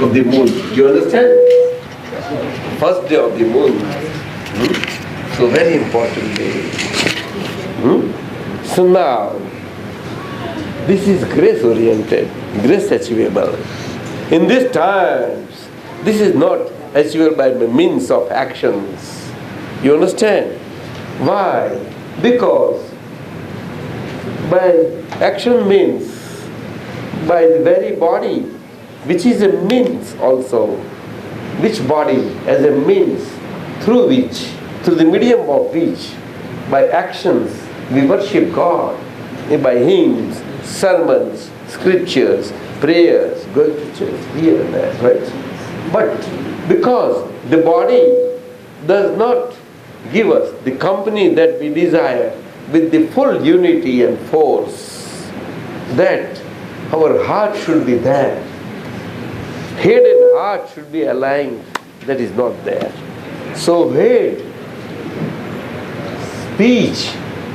of the moon. You understand? First day of the moon. So very important day. So now, this is grace-oriented, grace-achievable. In these times, this is not achievable by means of actions. You understand? Why? Because by action means by the very body, which is a means also. Which body as a means through which, through the medium of which, by actions we worship God, by hymns, sermons, scriptures, prayers, going to church, here and there, right? But because the body does not give us the company that we desire with the full unity and force, that our heart should be there. Head and heart should be aligned. That is not there. So head, speech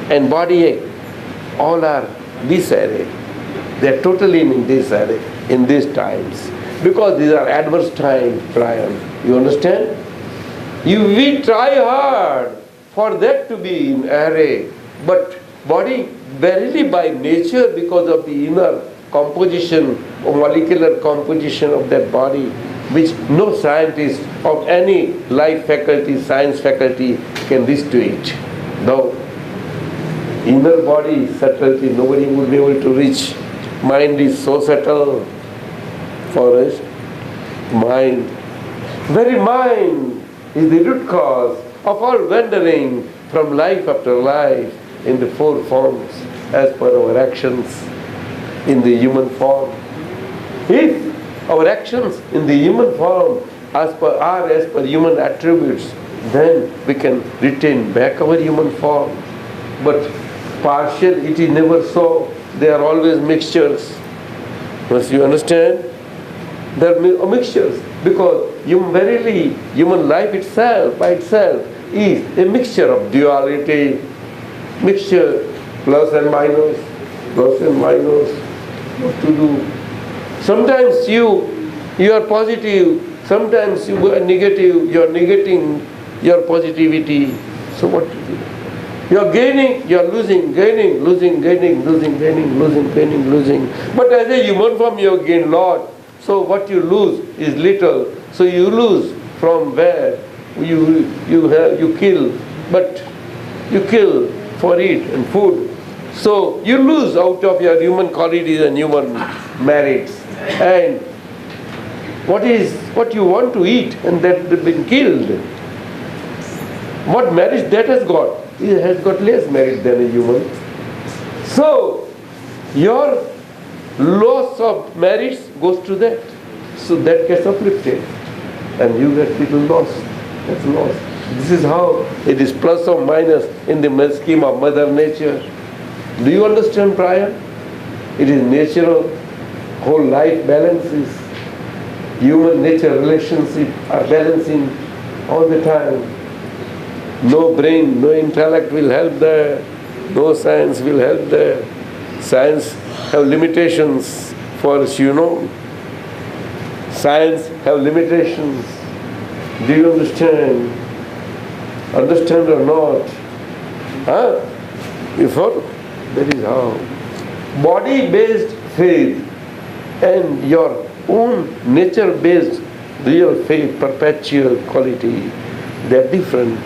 and body all are disarray. They are totally in disarray in these times. Because these are adverse times, Brian. You understand? We try hard for that to be in array. But body, verily by nature, because of the inner composition or molecular composition of that body, which no scientist of any life faculty, science faculty can reach to it. Though inner body subtlety nobody would be able to reach. Mind is so subtle for us. Mind, very mind is the root cause of all wandering from life after life in the four forms as per our actions in the human form. If our actions in the human form are as per human attributes, then we can retain back our human form. But partial, it is never so. They are always mixtures. Must you understand? They are mixtures because verily human life itself, by itself, is a mixture of duality, mixture, plus and minus, what to do. Sometimes you are positive, sometimes you are negative, you are negating your positivity. So what to do? You are gaining, you are losing, gaining, losing, gaining, losing, gaining, losing, gaining, losing. But as a human form you have gained lot. So what you lose is little. So you lose from where you kill, but you kill for eat and food. So you lose out of your human qualities and human merits. And what you want to eat and that has been killed. What merit that has got? It has got less merit than a human. So your loss of merits goes to that. So that gets uplifted. And you get little loss. That's loss. This is how it is plus or minus in the scheme of Mother Nature. Do you understand, Brian? It is natural. Whole life balances. Human nature relationship are balancing all the time. No brain, no intellect will help there. No science will help there. Science have limitations for us, you know. Science have limitations. Do you understand? Understand or not? Huh? You follow? That is how. Body-based faith and your own nature-based real faith, perpetual quality, they are different.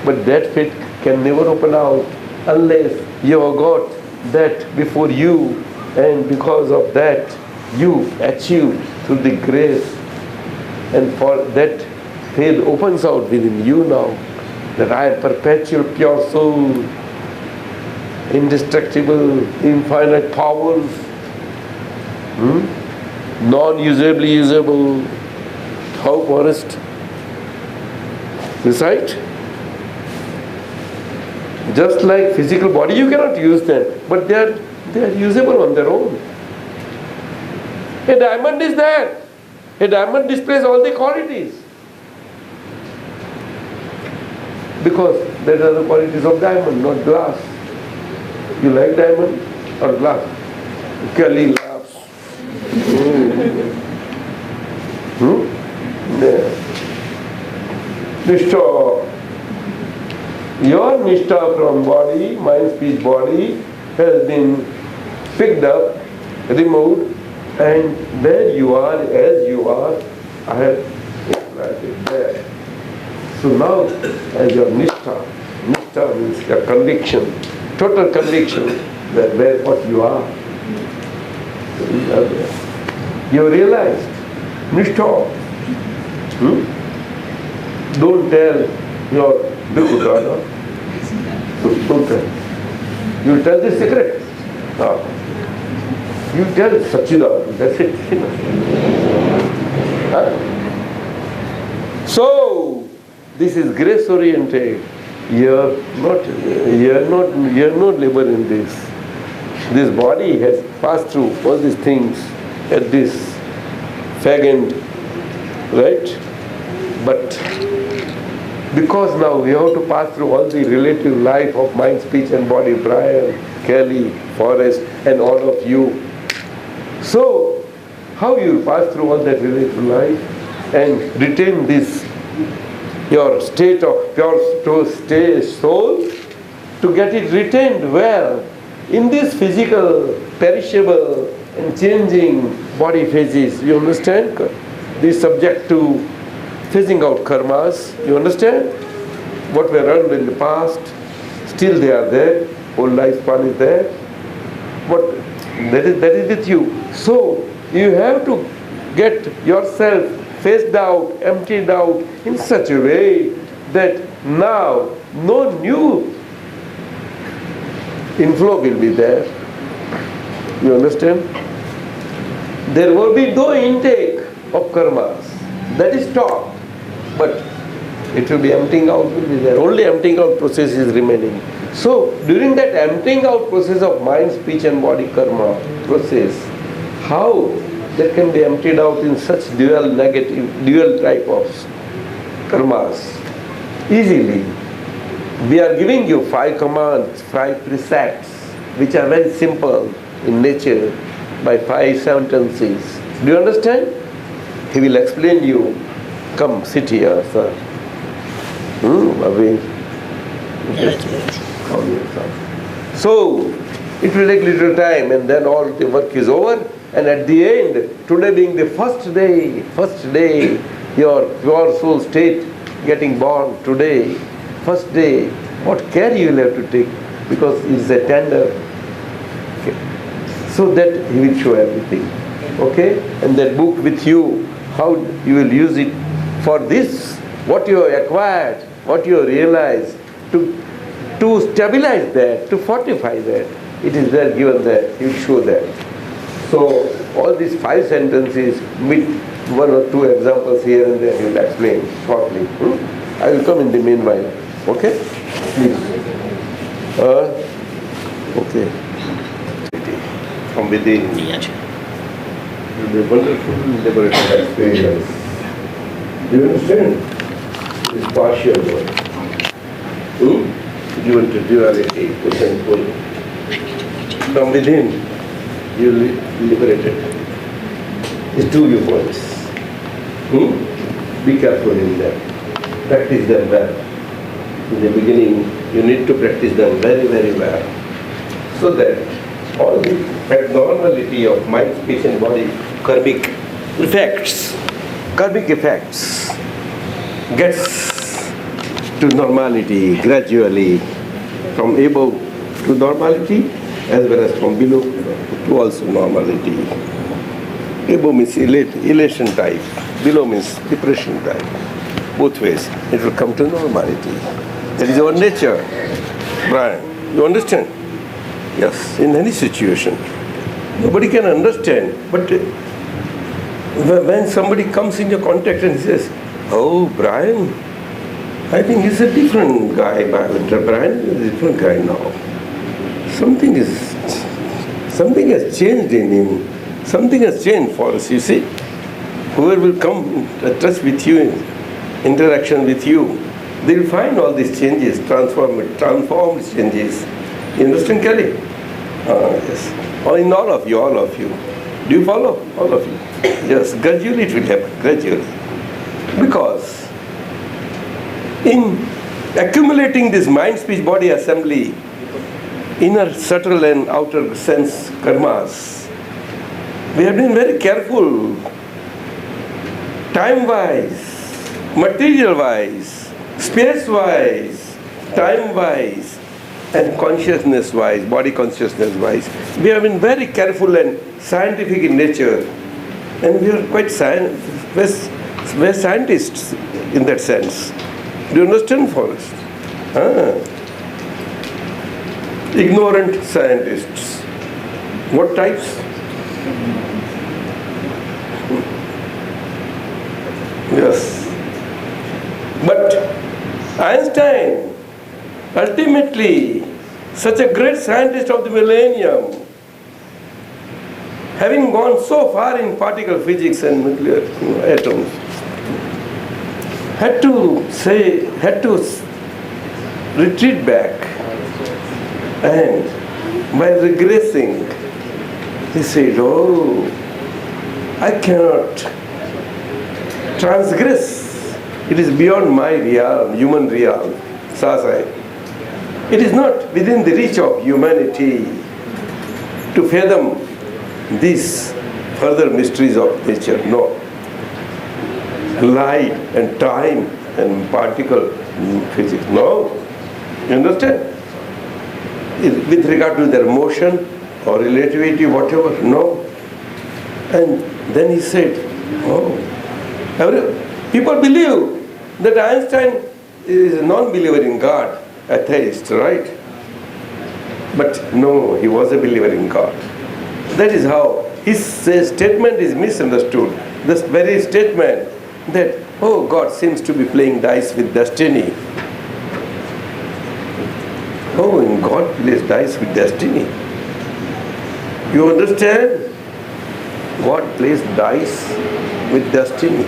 But that faith can never open out unless you have got that before you, and because of that you achieve through the grace. And for that faith opens out within you now, that I am perpetual pure soul, indestructible, infinite powers, non-usably usable. How forest? Recite? Just like physical body, you cannot use them, but they are usable on their own. A diamond is there. A diamond displays all the qualities. Because there are the qualities of diamond, not glass. You like diamond or glass? Kelly laughs. Nishtha. Your nishtha from body, mind, speech, body has been picked up, removed, and there you are, as you are, I have implanted there. So now, as your nishtha means your conviction, total conviction that where what you are. You realized, nishtha. Don't tell your Bhikkhu Dada. Don't tell. You tell the secret. You tell Satchidananda, that's it. So, this is grace oriented. You're not laboring this. This body has passed through all these things at this fag end, right? But because now we have to pass through all the relative life of mind, speech and body, Brian, Kelly, Forrest and all of you. So, how you pass through all that relative life and retain this, your state of pure soul, to get it retained where? In this physical, perishable and changing body phases, you understand? This subject to phasing out karmas, you understand? What were earned in the past, still they are there, whole lifespan is there. What that is with you. So you have to get yourself phased out, emptied out in such a way that now no new inflow will be there. You understand? There will be no intake of karmas. That is stopped. But it will be emptying out, will be there. Only emptying out process is remaining. So during that emptying out process of mind, speech and body karma process, how that can be emptied out in such dual type of karmas? Easily. We are giving you 5 commands, 5 precepts, which are very simple in nature, by 5 sentences. Do you understand? He will explain you. Come, sit here, sir. So, it will take little time and then all the work is over. And at the end, today being the first day, your pure soul state getting born today, first day, what care you will have to take, because it's a tender. Okay. So that he will show everything. Okay? And that book with you, how you will use it for this, what you have acquired, what you have realized, to stabilize that, to fortify that. It is there, given there, he will show that. So all these 5 sentences with 1 or 2 examples here and there, he will explain shortly. I will come in the meanwhile. Okay? Please. Okay. From within. It will be wonderful liberating experience. Do you understand? This partial one. Given to duality, push and pull. From within, you liberated. It's 2 viewpoints. Be careful in them. Practice them well. In the beginning, you need to practice them very, very well. So that all the abnormality of mind, speech and body, karmic effects gets to normality gradually, from above to normality as well as from below to also normality. Above means elation type, below means depression type. Both ways, it will come to normality. That is our nature. Brian, you understand? Yes, in any situation. Nobody can understand, but when somebody comes in your contact and says, "Oh, Brian, I think he's a different guy. Brian is a different guy now. Something has changed in him. Something has changed for us, you see. Whoever will come touch with you, interaction with you, they will find all these changes, transformed changes. You understand, Kelly? Yes. In all of you. Do you follow? All of you. Yes, gradually it will happen, gradually. Because in accumulating this mind, speech, body assembly, inner, subtle and outer sense karmas, we have been very careful, time-wise, material-wise, space-wise, time-wise, and consciousness-wise, body consciousness-wise. We have been very careful and scientific in nature, and we are quite we're scientists in that sense. Do you understand, Forrest? Ignorant scientists. What types? Yes. But Einstein, ultimately, such a great scientist of the millennium, having gone so far in particle physics and nuclear atoms, had to retreat back, and by regressing, he said, "Oh, I cannot transgress. It is beyond my realm, human realm, Satsang. It is not within the reach of humanity to fathom these further mysteries of nature. No. Light and time and particle physics. No. You understand? With regard to their motion or relativity, whatever, no. And then he said, oh, people believe that Einstein is a non-believer in God, atheist, right? But no, he was a believer in God. That is how his statement is misunderstood. This very statement that, oh, God seems to be playing dice with destiny. Oh, and God plays dice with destiny. You understand? God plays dice with destiny.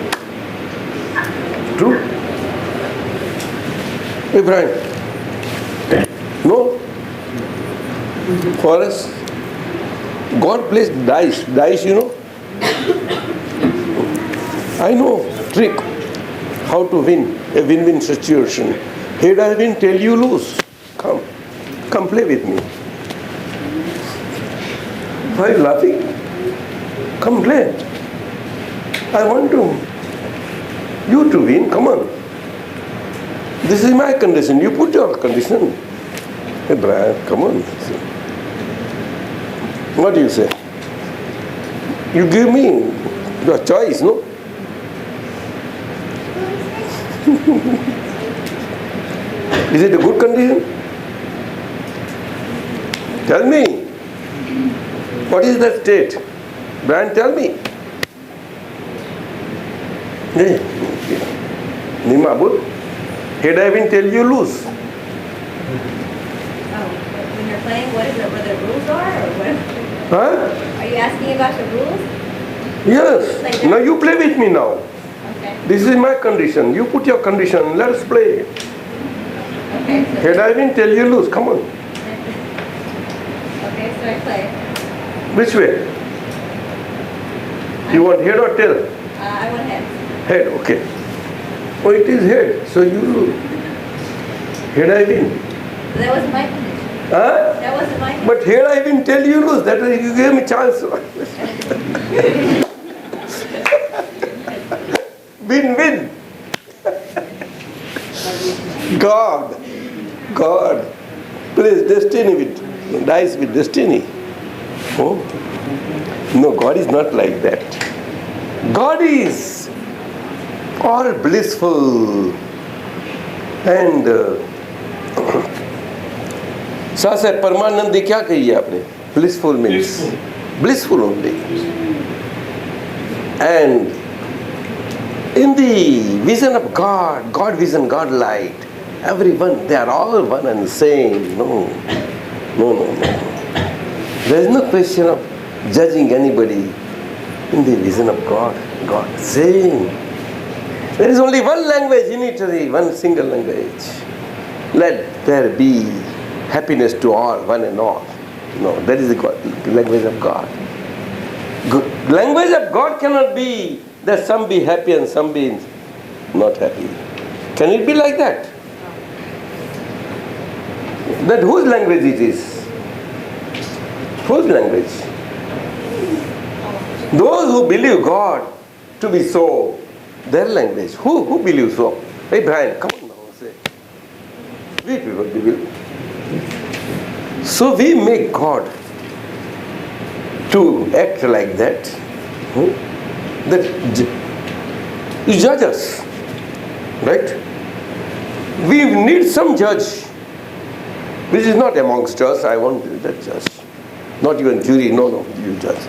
True? Hey, Brian. No? For us, God plays dice. Dice, you know? I know trick how to win a win-win situation. Head I win, tell you lose. Come play with me. Why are you laughing? Come play. I want you to win. Come on. This is my condition. You put your condition. Hey, Brian, come on. What do you say? You give me your choice, no? Is it a good condition? Tell me. What is that state? Brian, tell me. Hey, Nima, good. Head I win, tell you lose. When you're playing, what the rules are, or what? Huh? Are you asking about the rules? Yes. Like Now you play with me now. Okay. This is my condition. You put your condition. Let's play. Okay. So Head I win, tell you lose. Come on. okay, so I play. Which way? You want head or tail? I want heads. Head, okay. Oh, it is head. So you lose. Head I win. That wasn't my condition. Huh? That wasn't my condition. But head I win, tell you lose. That is, you gave me chance. Win-win. God plays destiny with dice with destiny. Oh, no, God is not like that. God is all blissful and साहब परमानंदी क्या कही है आपने? Blissful means blissful only. And in the vision of God, God vision, God light, everyone, they are all one and the same. No. There is no question of judging anybody in the vision of God. God same. There is only one language, unitary, one single language. Let there be happiness to all, one and all. No, that is the language of God. Language of God cannot be that some be happy and some be not happy. Can it be like that? That whose language it is? Whose language? Those who believe God to be so, their language. Who believes so? Hey Brian, come on now, say. We people believe. So we make God to act like that. That you judge us, right? We need some judge, which is not amongst us. I want that judge, not even jury. No, you judge.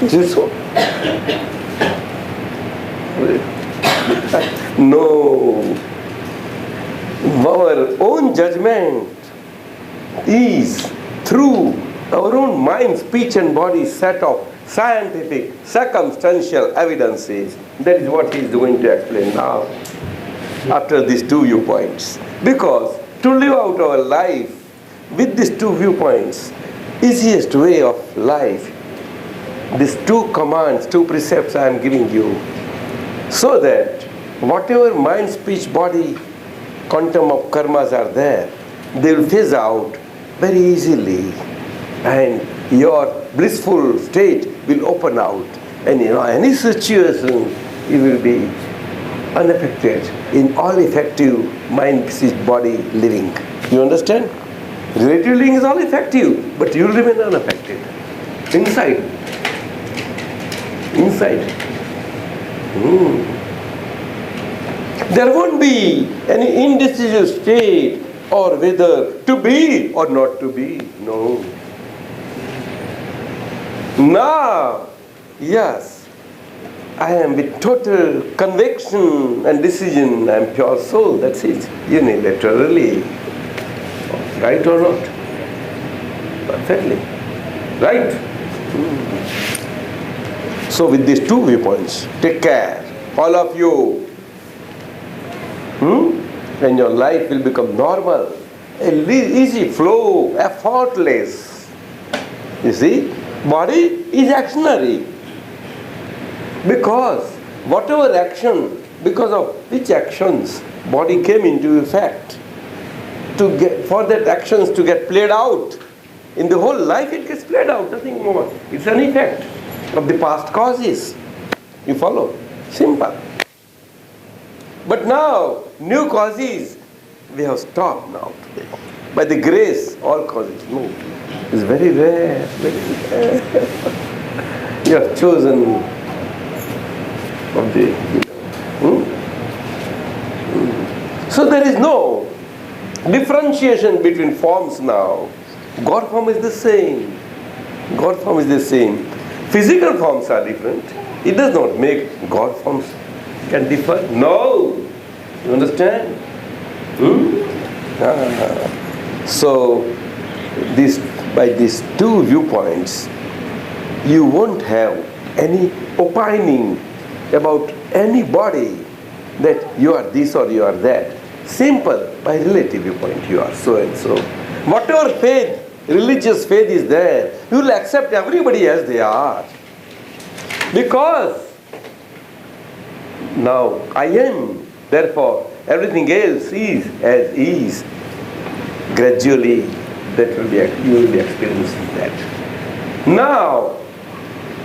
Is it so? No. Our own judgment is through our own mind, speech and body set of scientific, circumstantial evidences. That is what he is going to explain now, after these two viewpoints. Because to live out our life with these two viewpoints, easiest way of life, these two commands, two precepts I am giving you, so that whatever mind, speech, body, quantum of karmas are there, they will phase out very easily, and your blissful state will open out, and any situation you will be unaffected in all effective mind, speech, body living. You understand? Relative living is all effective, but you will remain unaffected. Inside. There won't be any indecisive state or whether to be or not to be. No. Now, yes, I am with total conviction and decision. I am pure soul. That's it. Unilaterally. Right or not? Perfectly. Right? So with these two viewpoints, take care, all of you. And your life will become normal, easy flow, effortless. You see, body is actionary. Because whatever action, because of which actions body came into effect, for that actions to get played out, in the whole life it gets played out, nothing more. It's an effect of the past causes. You follow? Simple. But now, new causes, we have stopped now today. By the grace, all causes move. It's very rare, very rare. You have chosen of the... So there is no differentiation between forms now. God form is the same. God form is the same. Physical forms are different. It does not make God forms can differ. No. You understand? So, by these two viewpoints, you won't have any opining about anybody that you are this or you are that. Simple, by relative viewpoint, you are so and so. Whatever faith, religious faith is there, you will accept everybody as they are. Because now I am, therefore everything else is as is. Gradually that will be, you will be experiencing that. Now,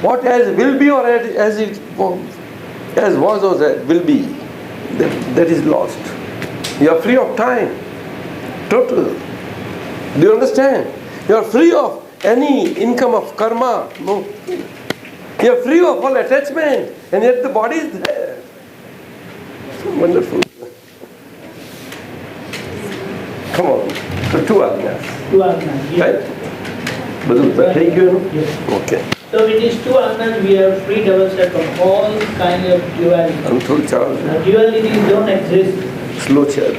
what as will be or as it as was or as will be, that is lost. You are free of time, total. Do you understand? You are free of any income of karma. No. You are free of all attachment, and yet the body is there. So wonderful. Come on. So two ajnas. Two ajnas. Yes. Right? Thank you. Yes. Okay. So with these two ajnas, we are freed ourselves from all kind of duality. Dualities don't exist. Slow chair.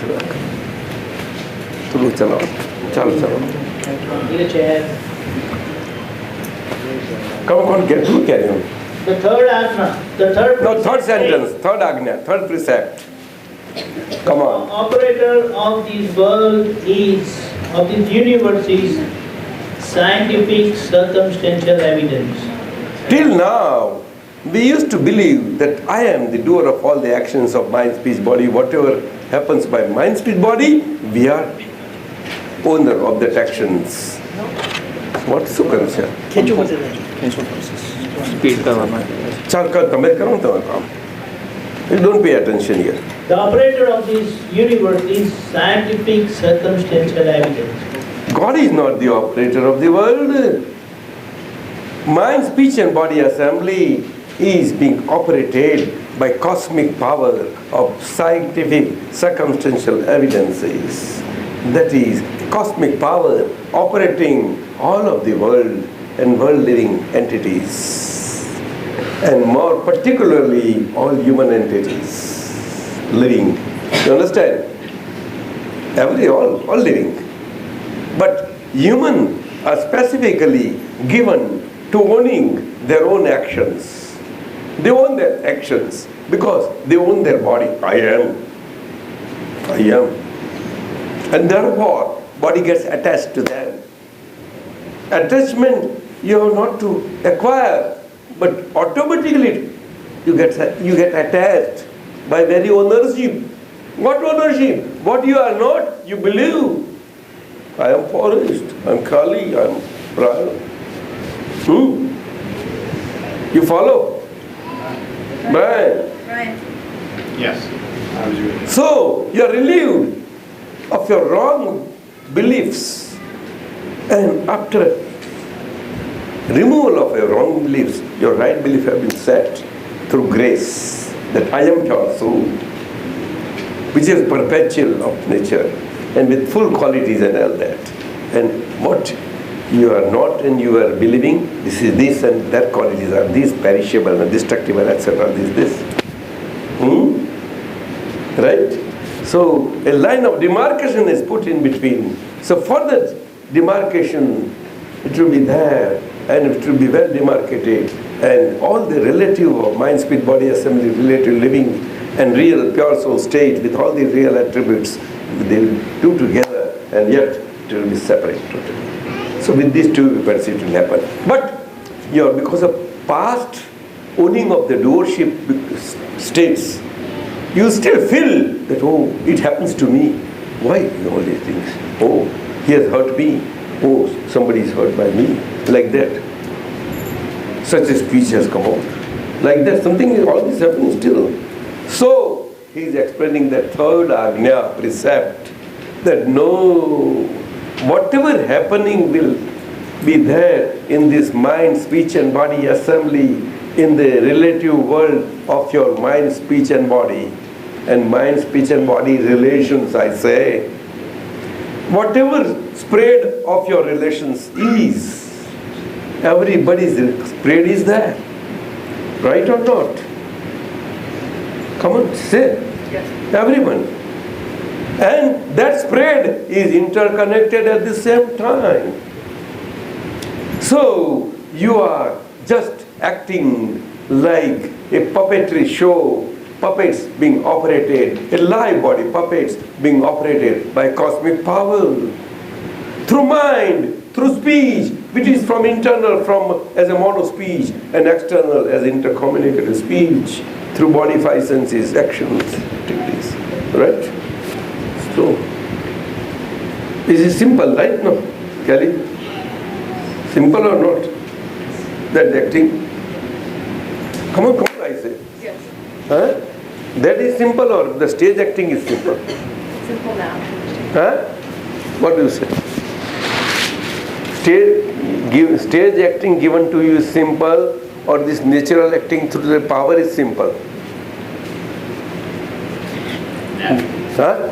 Slow chalo. Chalo. Get a chair. Come on, carry on. The third ajna, third sentence, third ajna, third precept. Come on. Operator of this world is, of this universe is scientific circumstantial evidence. Till now, we used to believe that I am the doer of all the actions of mind, speech, body. Whatever happens by mind, speech, body, we are owner of that actions. What Sukhan sir? Chal kar tamay karon tamay kaam. You don't pay attention here. The operator of this universe is scientific circumstantial evidence. God is not the operator of the world. Mind, speech and body assembly is being operated by cosmic power of scientific circumstantial evidences. That is cosmic power operating all of the world and world living entities. And more particularly all human entities living. You understand? All living. But human are specifically given to owning their own actions. They own their actions because they own their body. I am. And therefore, body gets attached to them. Attachment you have not to acquire, but automatically you get attached by very ownership. What ownership? What you are not, you believe. I am forest, I am Kali, I am Prana. You follow? Right? Right. Yes. So, you are relieved of your wrong beliefs. And after removal of your wrong beliefs, your right belief have been set through grace, that I am pure soul, which is perpetual of nature and with full qualities and all that. And what you are not and you are believing, this is this and that qualities are these, perishable and destructible, etc. This. Right? So a line of demarcation is put in between. So for that demarcation, it will be there and it will be well demarcated, and all the relative of mind, spirit, body, assembly, relative living and real pure soul state with all the real attributes, they will do together and yet it will be separate totally. So with these two events it will happen. But because of past owning of the doership states, you still feel that, oh, it happens to me. Why all these things? Oh, he has hurt me. Oh, somebody is hurt by me. Like that. Such a speech has come out. Like that, all this happening still. So, he is explaining the third Agnya precept, that no, whatever happening will be there in this mind, speech and body assembly, in the relative world of your mind, speech and body, and mind, speech and body relations, I say, whatever spread of your relations is, everybody's spread is there. Right or not? Come on, say. Yes. Everyone. And that spread is interconnected at the same time. So, you are just acting like a puppetry show, puppets being operated, a live body puppets being operated by cosmic power. Through mind, through speech, which is from internal, as a mono speech, and external as intercommunicative speech, through body, five senses, actions, activities. Right? So, this is simple, right? No? Kelly? Simple or not? That acting? Come on, I say. Yes. Huh? That is simple, or the stage acting is simple? Simple now. Huh? What do you say? Stage acting given to you is simple, or this natural acting through the power is simple? Huh?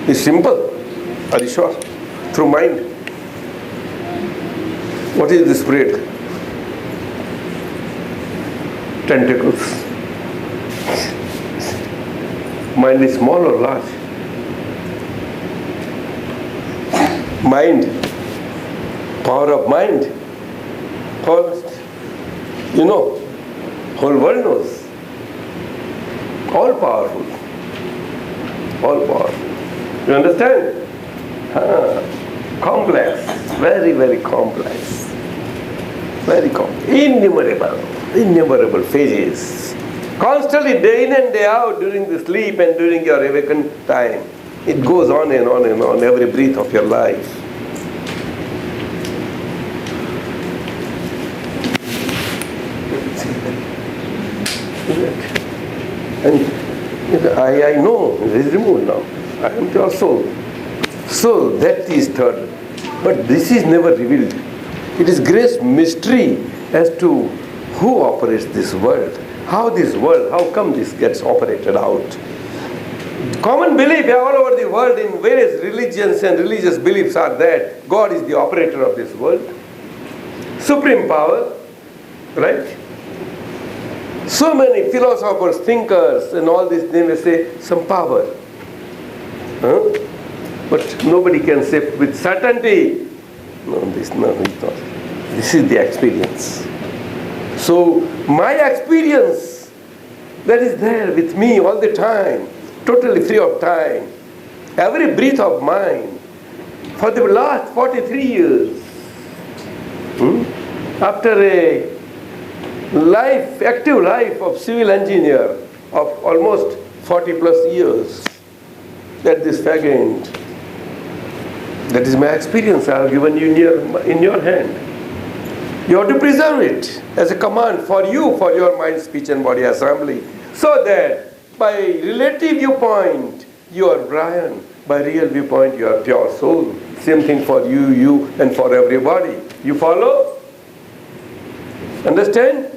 It's simple. Are you sure? Through mind. What is the spirit? Tentacles. Mind is small or large? Mind. Power of mind. First, whole world knows. All powerful. All powerful. You understand? Complex. Very, very complex. Very common. Innumerable phases. Constantly, day in and day out, during the sleep and during your awakened time. It goes on and on and on, every breath of your life. And I know, it is removed now. I am your soul. So that is third. But this is never revealed. It is great mystery as to who operates this world. How come this gets operated out? Common belief all over the world in various religions and religious beliefs are that God is the operator of this world. Supreme power, right? So many philosophers, thinkers and all this, they may say some power. But nobody can say with certainty, no, it's not. This is the experience. So my experience that is there with me all the time, totally free of time, every breath of mine, for the last 43 years, after a active life of civil engineer of almost 40 plus years, at this fag-end, that is my experience I have given you in your hand. You have to preserve it as a command for you, for your mind, speech and body assembly, so that by relative viewpoint you are Brian, by real viewpoint you are pure soul. Same thing for you and for everybody. You follow? Understand?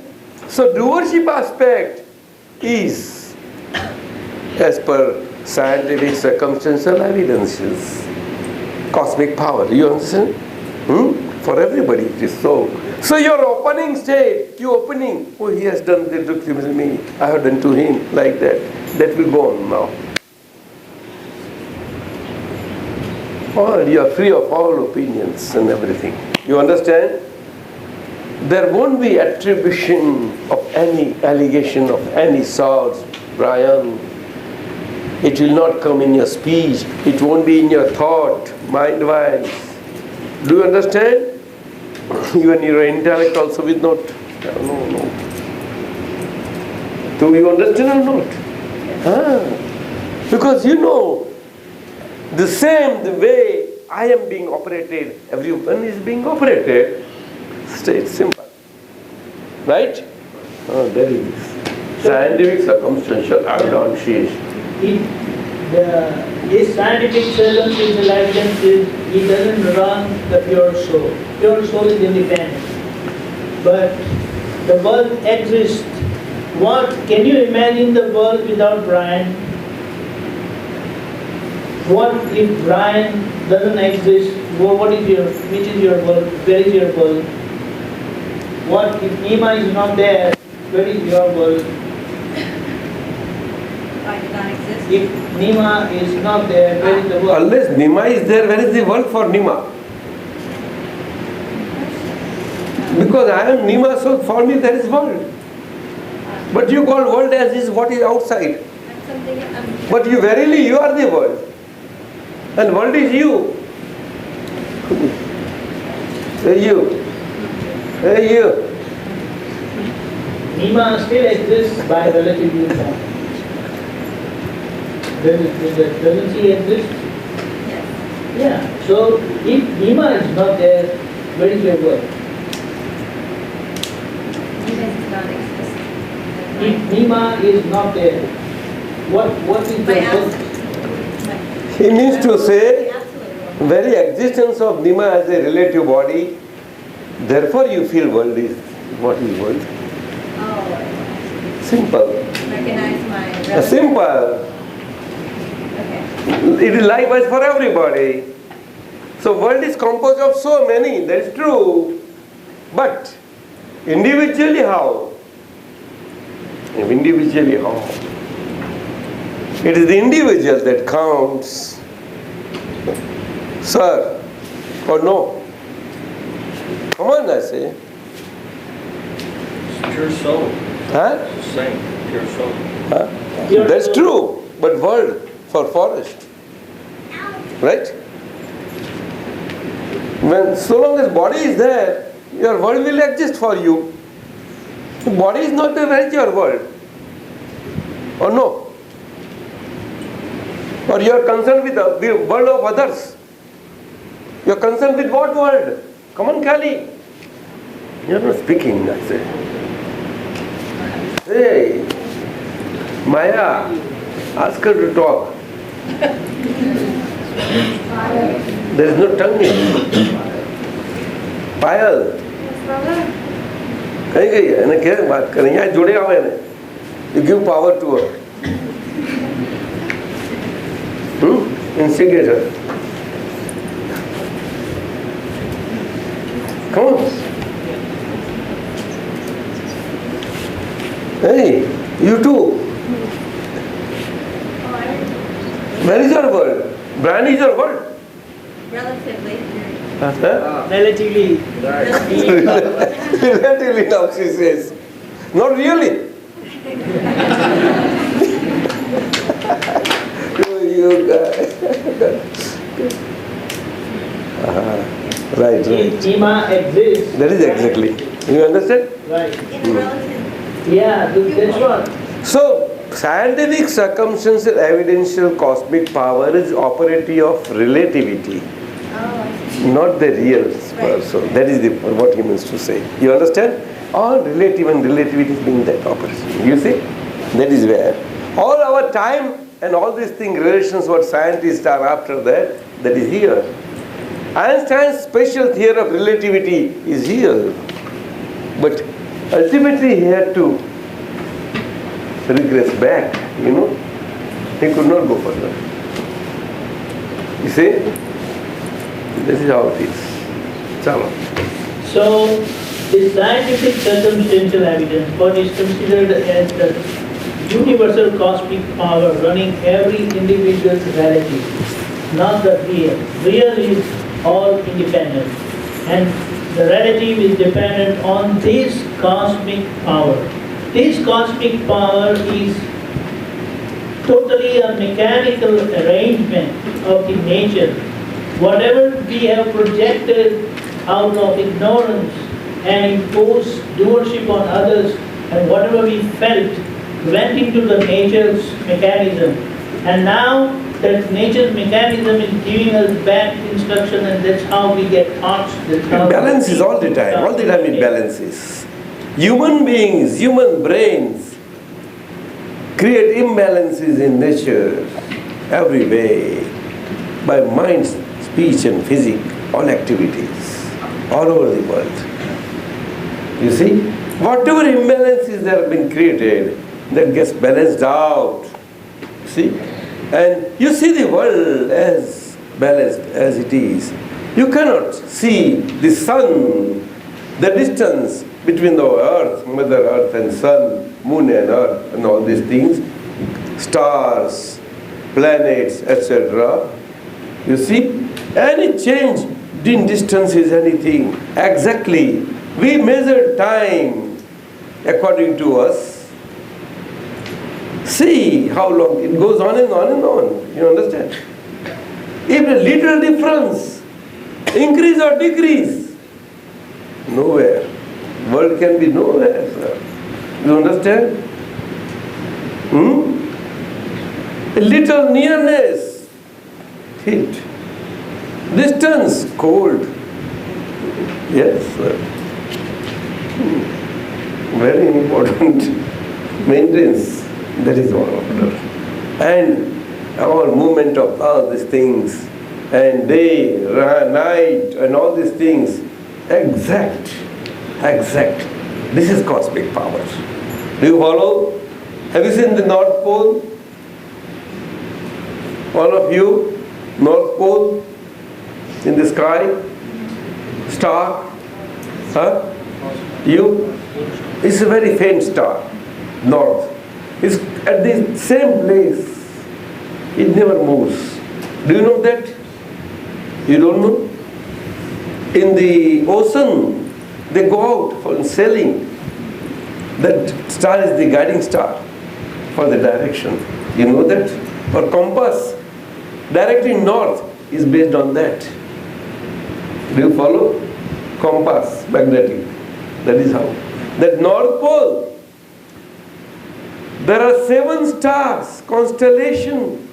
So doership aspect is as per scientific circumstantial evidences, cosmic power. You understand? For everybody it is so. So your opening state, oh, he has done this to me, I have done to him, like that. That will go on now. You are free of all opinions and everything. You understand? There won't be attribution of any allegation of any sort, Brian. It will not come in your speech. It won't be in your thought, mind-wise. Do you understand? Even your intellect also will not. No. Do you understand or not? Because you know, the way I am being operated, everyone is being operated. It's simple. Right? There it is. Scientific circumstantial evidence. His scientific circumstantial evidence is he doesn't run the pure soul. Pure soul is independent. But the world exists. Can you imagine the world without Brian? What if Brian doesn't exist? Which is your world? Where is your world? What if Nima is not there? Where is your world? Why did not exist? If Nima is not there, where is the world? Unless Nima is there, where is the world for Nima? Because I am Nima, so for me there is world. But you call world as is what is outside. But you verily, you are the world. And world is you. You. Nima still exists by relative viewpoint. Doesn't he exist? Yes. Yeah. So if Nima is not there, where is your world? He does not exist. If Nima is not there, what is My your world? absolute. He means to say, Absolute. very existence of Nima as a relative body, therefore you feel world is, what is world? Oh, Simple. recognize my relative. Simple. Okay. It is likewise for everybody. So world is composed of so many, that is true. But individually how? Individually how? It is the individual that counts. Sir, or no? Come on, I say. Pure soul. Huh? It's the same. Pure soul. Huh? That's true. But world for forest. Right? So long as body is there, your world will exist for you. The body is not your world. Or no? Or you are concerned with the world of others. You are concerned with what world? Come on, Kali. You are not speaking, I say. Hey, Maya, ask her to talk. There is no tongue here. पायल कहीं गई है ना क्या बात करें यहाँ जुड़े हुए हैं you give power to her instigate her come on hey you too where is your world? Brian is your world? Relatively. Relatively. Relatively now she says. Not really. you guy. Right. Ima exists. That is exactly. You understand? Right. In a relative. Yeah, that's what. So, scientific circumstantial evidential cosmic power is operative of relativity. Oh, I see. Not the real person. That is what he means to say. You understand? All relative and relativity is being that operation. You see? That is where. All our time and all these things, relations, what scientists are after that is here. Einstein's special theory of relativity is here. But ultimately he had to regress back, you know. He could not go further. You see? This is how it is. Chalo. So, the scientific circumstantial evidence, what is considered as the universal cosmic power running every individual's reality, not the real. Real is all independent, and the relative is dependent on this cosmic power. This cosmic power is totally a mechanical arrangement of the nature. Whatever we have projected out of ignorance and imposed doership on others, and whatever we felt went into the nature's mechanism. And now that nature's mechanism is giving us back instruction, and that's how we get thoughts. It balances all the time. All the time it balances. Human beings, human brains create imbalances in nature every way by mind, speech and physics, all activities, all over the world. You see, whatever imbalances that have been created, that gets balanced out. See? And you see the world as balanced as it is. You cannot see the sun, the distance between the earth, Mother Earth and sun, moon and earth and all these things, stars, planets, etc. You see, any change in distance is anything. Exactly. We measure time according to us. See how long it goes on and on and on. You understand? If a little difference, increase or decrease, nowhere. World can be nowhere, sir. You understand? A little nearness, heat. Distance, cold. Yes, sir. Very important maintenance. That is all order. And our movement of all these things, and day, night, and all these things, exact. This is cosmic power. Do you follow? Have you seen the North Pole? All of you, North Pole in the sky, star, huh? You? It's a very faint star, north. It's at the same place. It never moves. Do you know that? You don't know? In the ocean, they go out for sailing. That star is the guiding star for the direction. You know that? For compass, directing north is based on that. Do you follow? compass, magnetic. That is how. That North Pole, there are 7 stars, constellation.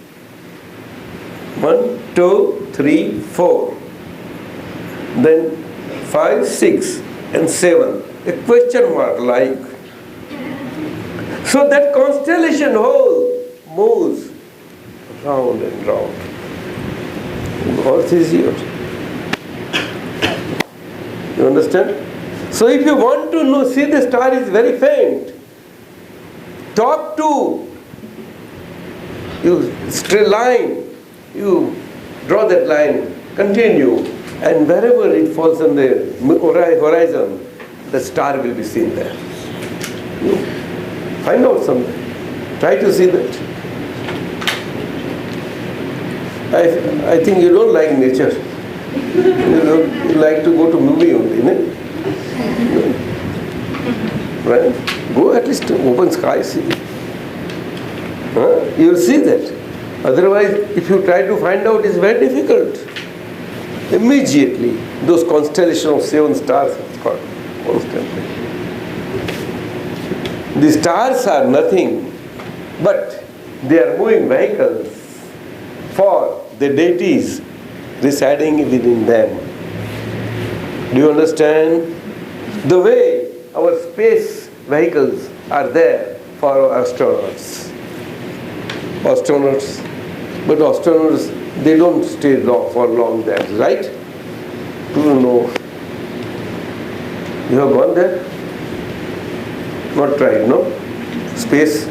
1, 2, 3, 4. Then 5, 6 and 7. A question mark like. So that constellation whole moves round and round. Earth is here. You understand? So if you want to know, see the star is very faint. Top 2, you straight line, you draw that line, continue, and wherever it falls on the horizon, the star will be seen there. You find out something. Try to see that. I think you don't like nature. You like to go to movie only, no? Right? Go at least to open sky, see. You will see that. Otherwise, if you try to find out, it's very difficult. Immediately, those constellations of 7 stars are caught constantly. The stars are nothing, but they are moving vehicles for the deities residing within them. Do you understand? The way our space vehicles are there for our astronauts. But astronauts, they don't stay for long there, right? Do you know? You have gone there? Not tried, no? Space?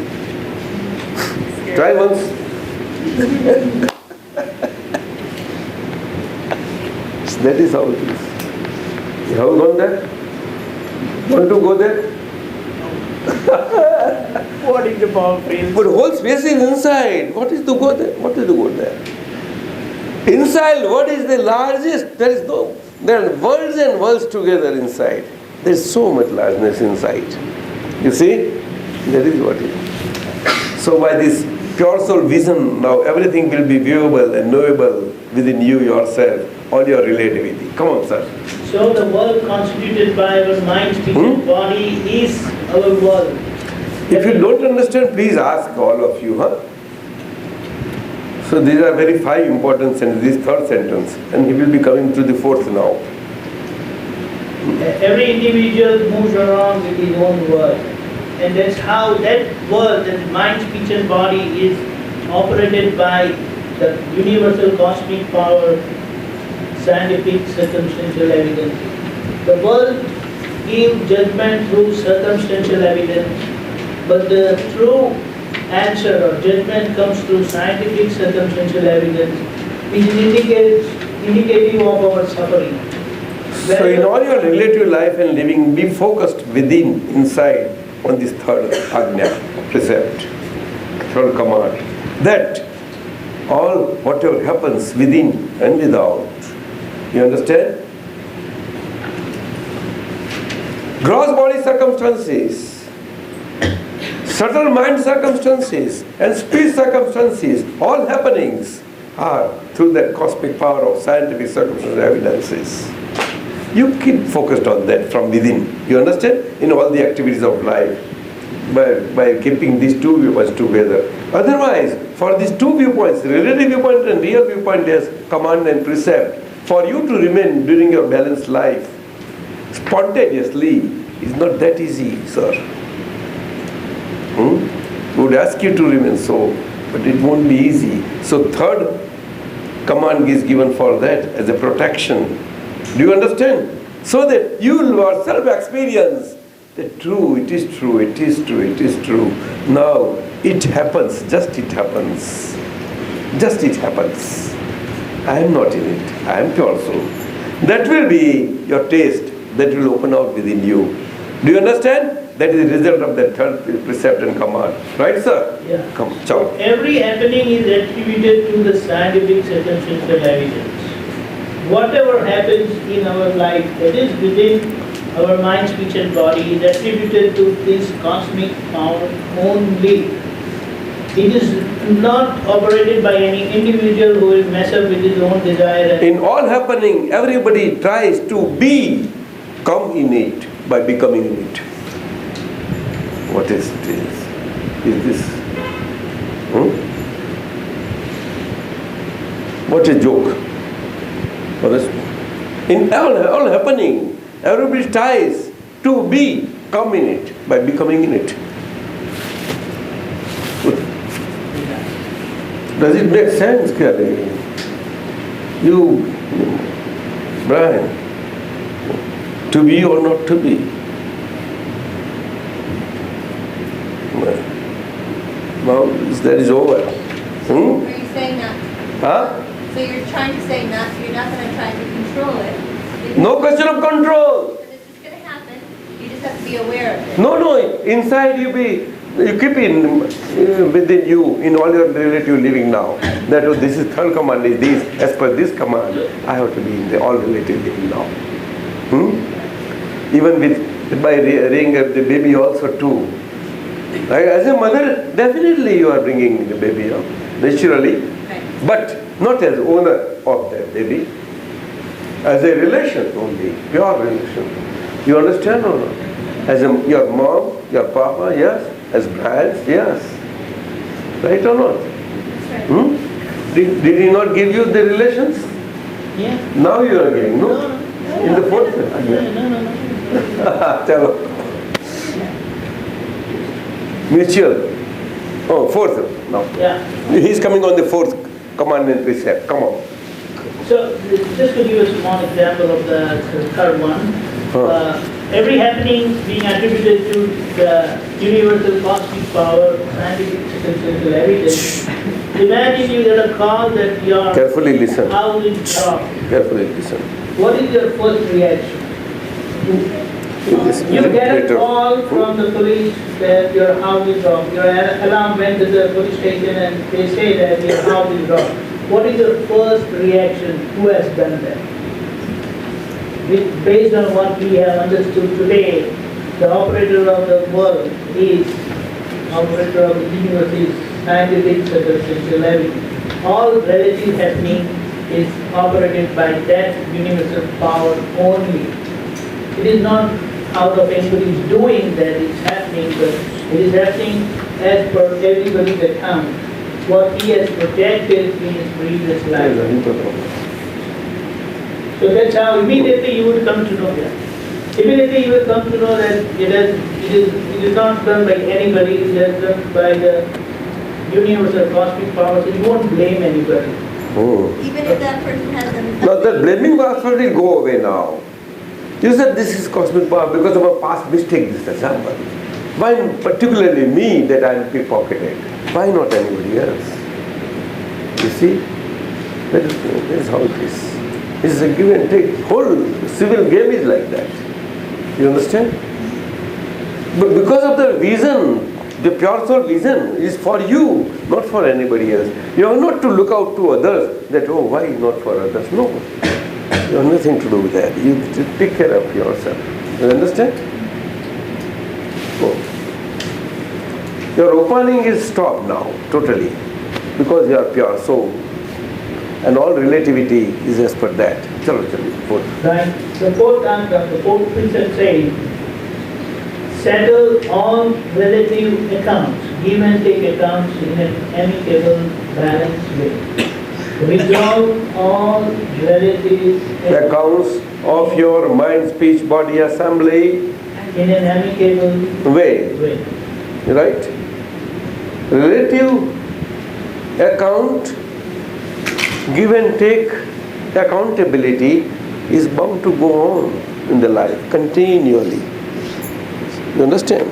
Try once. That is how it is. You have gone there? Want to go there? What is the boundary? But whole space is inside. What is to go there? What is to go there? Inside, what is the largest? There are worlds and worlds together inside. There is so much largeness inside. You see? That is what it is. So by this pure soul vision, now everything will be viewable and knowable within you yourself, all your relativity. Come on, sir. So the world constituted by our mind, speech and body is our world. If you don't understand, please ask all of you. So these are very 5 important sentences, this 3rd sentence, and he will be coming to the 4th now. Every individual moves around with his own world. And that's how that world, that mind, speech and body is operated by the universal cosmic power, scientific circumstantial evidence. The world gives judgment through circumstantial evidence, but the true answer or judgment comes through scientific circumstantial evidence, which is indicative of our suffering. So in all your relative life and living, be focused within, inside, on this 3rd ajna, precept, 3rd command, that all whatever happens within and without, you understand? Gross body circumstances, subtle mind circumstances, and speech circumstances, all happenings are through that cosmic power of scientific circumstantial evidences. You keep focused on that from within. You understand? In all the activities of life. By keeping these 2 viewpoints together. Otherwise, for these 2 viewpoints, relative viewpoint and real viewpoint as command and precept, for you to remain during your balanced life spontaneously is not that easy, sir. We would ask you to remain so, but it won't be easy. So 3rd command is given for that as a protection. Do you understand? So that you yourself experience that true, it is true, it is true, it is true. Now it happens, just it happens. Just it happens. I am not in it. I am pure soul. That will be your taste that will open out within you. Do you understand? That is the result of that 3rd precept and command. Right, sir? Yeah. Come, ciao. Every happening is attributed to the scientific circumstantial evidence. Whatever happens in our life that is within our mind, speech and body is attributed to this cosmic power only. It is not operated by any individual who will mess up with his own desire. In all happening, everybody tries to be come in it by becoming in it. What is this? Is this? What a joke. In all happening, everybody tries to be, come in it by becoming in it. Does it make sense, Kelly? You, Brian, to be or not to be? Now that is over. Are you saying not? Huh? So you're trying to say not, you're not going to try to control it. No question of control. But it's just going to happen. You just have to be aware of it. No, inside you keep in within you, in all your relative living now, that this is third command is this, as per this command, I have to be in the all relative living now. Even by rearing up the baby also too. As a mother, definitely you are bringing the baby up, naturally, Right. but not as owner of that baby, as a relation only, pure relation. You understand or not? As your mom, your papa, yes. As brides, yes. Right or not? That's right. Did he not give you the relations? Yeah. Now you are giving, no? No. In the fourth? No. Chalo. Mutual. Oh, fourth now. Yeah. He's coming on the fourth command and precept. Come on. So, just to give a small example of the third one, every happening being attributed to the universal cosmic power, scientific statistical evidence. Imagine you get a call that your Carefully listen. house is dropped. Carefully listen. What is your first reaction? You get a call from the police that your house is dropped. Your alarm went to the police station and they say that your house is dropped. What is your first reaction? Who has done that? Based on what we have understood today, the operator of the world is operator of the universe is scientific statistical evidence. All relative happening is operated by that universal power only. It is not out of anybody's doing that it's happening, but it is happening as per everybody's account. What he has projected in his previous life. So that's how immediately you would come to know that. Immediately you will come to know that it is not done by anybody, it is done by the universal cosmic power, so you won't blame anybody. Even if that person has them. Now that blaming aspect will go away now. You said this is cosmic power because of a past mistake this has happened. Why particularly me that I am pickpocketed? Why not anybody else? You see? That is how it is. It is a give and take. Whole civil game is like that. You understand? But because of the vision, the pure soul vision is for you, not for anybody else. You are not to look out to others that, oh, why not for others? No. You have nothing to do with that. You take care of yourself. You understand? Oh. Your opening is stopped now, totally, because you are pure soul. And all relativity is as per that. Chalo, fourth. Right? The fourth answer, the fourth precept says, settle all relative accounts, give and take accounts in an amicable, balanced way. Resolve all relative Accounts of your mind, speech, body, assembly in an amicable way. way. Right? Relative account, give and take accountability is bound to go on in the life continually. You understand?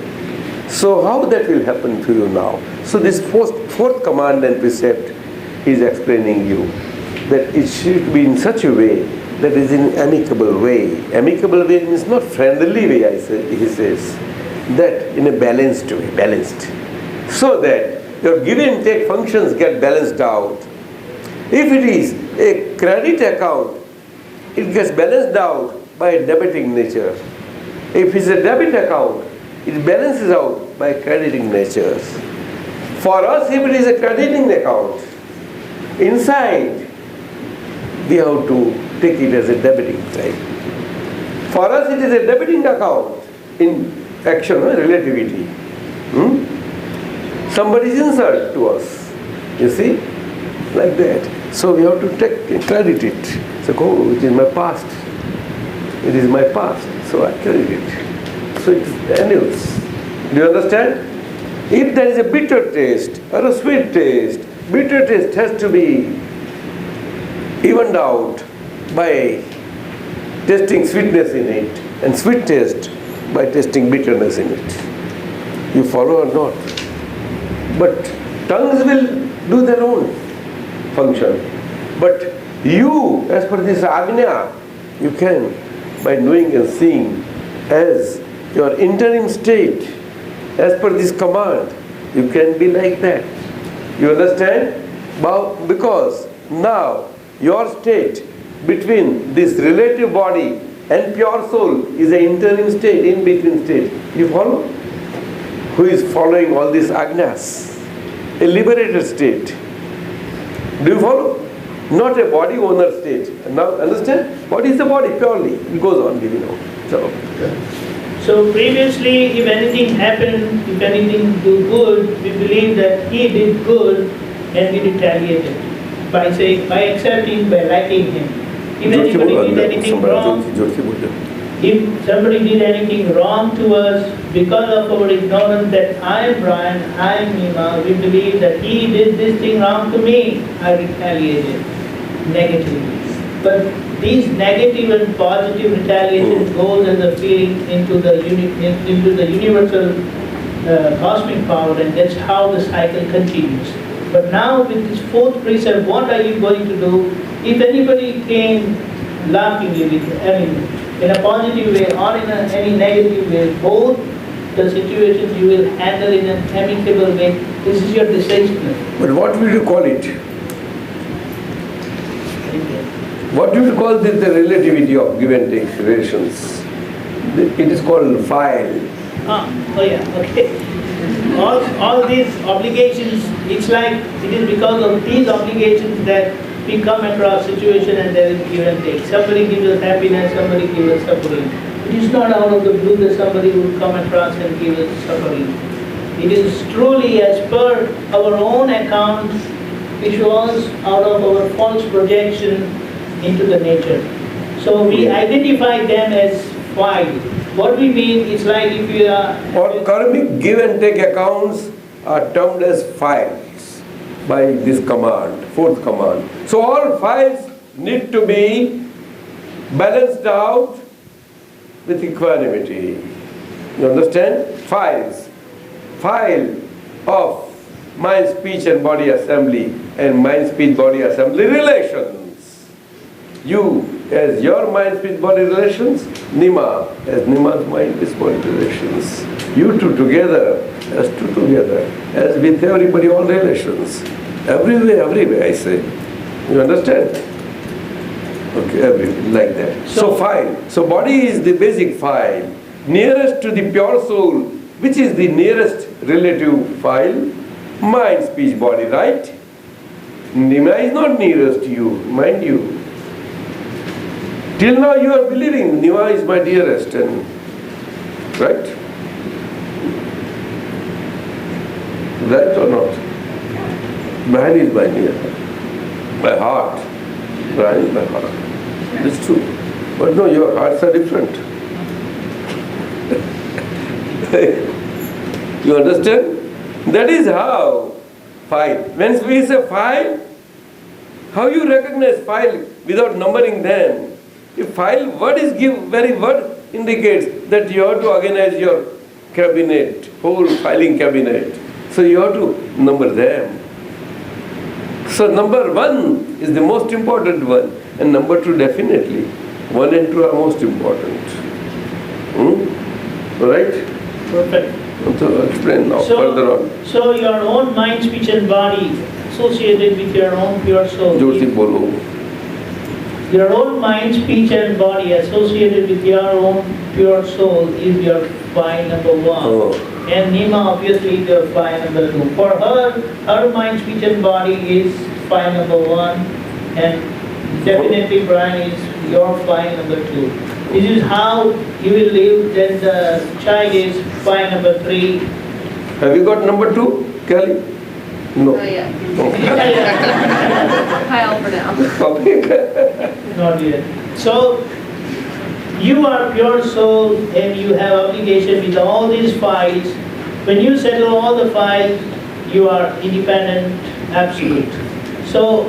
So how that will happen to you now? So this fourth command and precept is explaining you that it should be in such a way that is in amicable way. Amicable way means not friendly way, he says. That in a balanced way, balanced. So that your give and take functions get balanced out. If it is a credit account, it gets balanced out by a debiting nature. If it's a debit account, it balances out by crediting natures. For us, if it is a crediting account, inside we have to take it as a debiting type. For us it is a debiting account in action, relativity. Somebody is insult to us, you see, like that. So we have to credit it. So, oh, it is my past. It is my past, so I credit it. So it annuls. Do you understand? If there is a bitter taste or a sweet taste, bitter taste has to be evened out by tasting sweetness in it, and sweet taste by tasting bitterness in it. You follow or not? But tongues will do their own function. But you, as per this Agnya, you can, by knowing and seeing as your interim state, as per this command, you can be like that. You understand? Because now your state between this relative body and pure soul is an interim state, in between state. You follow? Who is following all these agnas? A liberated state. Do you follow? Not a body owner state. Now understand? What is the body purely? It goes on giving out. So previously, if anything happened, if anything do good, we believe that he did good and we retaliated by accepting, by liking him. If anybody did anything wrong, if somebody did anything wrong to us, because of our ignorance that I am Brian, I am Nima, we believe that he did this thing wrong to me, I retaliated negatively. But these negative and positive retaliation goes as a feeling into the universal cosmic power, and that's how the cycle continues. But now with this fourth precept, what are you going to do? If anybody came laughingly with you, in a positive way or in any negative way, both the situations you will handle in an amicable way. This is your decision. But what will you call it? What do you call this, the relativity of give and take relations? It is called file. Oh yeah, okay. All these obligations, it's like it is because of these obligations that we come across situation and there is give and take. Somebody gives us happiness, somebody gives us suffering. It is not out of the blue that somebody would come across and give us suffering. It is truly as per our own accounts, which was out of our false projection into the nature. So we identify them as file. What we mean is like if you are... Or karmic give and take accounts are termed as files by this command, fourth command. So all files need to be balanced out with equanimity. You understand? Files. File of mind, speech and body assembly and mind, speech, body assembly relations. You as your mind, speech, body relations, Nima as Nima's mind, speech, body relations. You two together as two together, as with everybody, all relations. Everywhere, I say. You understand? Okay, everywhere, like that. So file. So body is the basic file. Nearest to the pure soul, which is the nearest relative file? Mind, speech, body, right? Nima is not nearest to you, mind you. Till now you are believing Nima is my dearest, and right? Right or not? Man is my near, my heart. Brian is my heart. It's true. But no, your hearts are different. You understand? That is how file. When we say file, how you recognize file without numbering them? If file word is very word indicates that you have to organize your cabinet, whole filing cabinet. So you have to number them. So number 1 is the most important one, and number 2 definitely. 1 and 2 are most important. Right? Perfect. So explain now further on. So your own mind, speech and body associated with your own pure soul. Jyoti bolo. Your own mind, speech and body associated with your own pure soul is your file number 1. Oh. And Nima obviously is your file number 2. For her mind, speech and body is file number 1, and definitely Brian is your file number 2. This is how you will live, then the child is file number 3. Have you got number 2, Kelly? No. Oh, yeah. Okay. Hi, all for now. Okay. Not yet. So, you are pure soul and you have obligation with all these files. When you settle all the files, you are independent, absolute. So,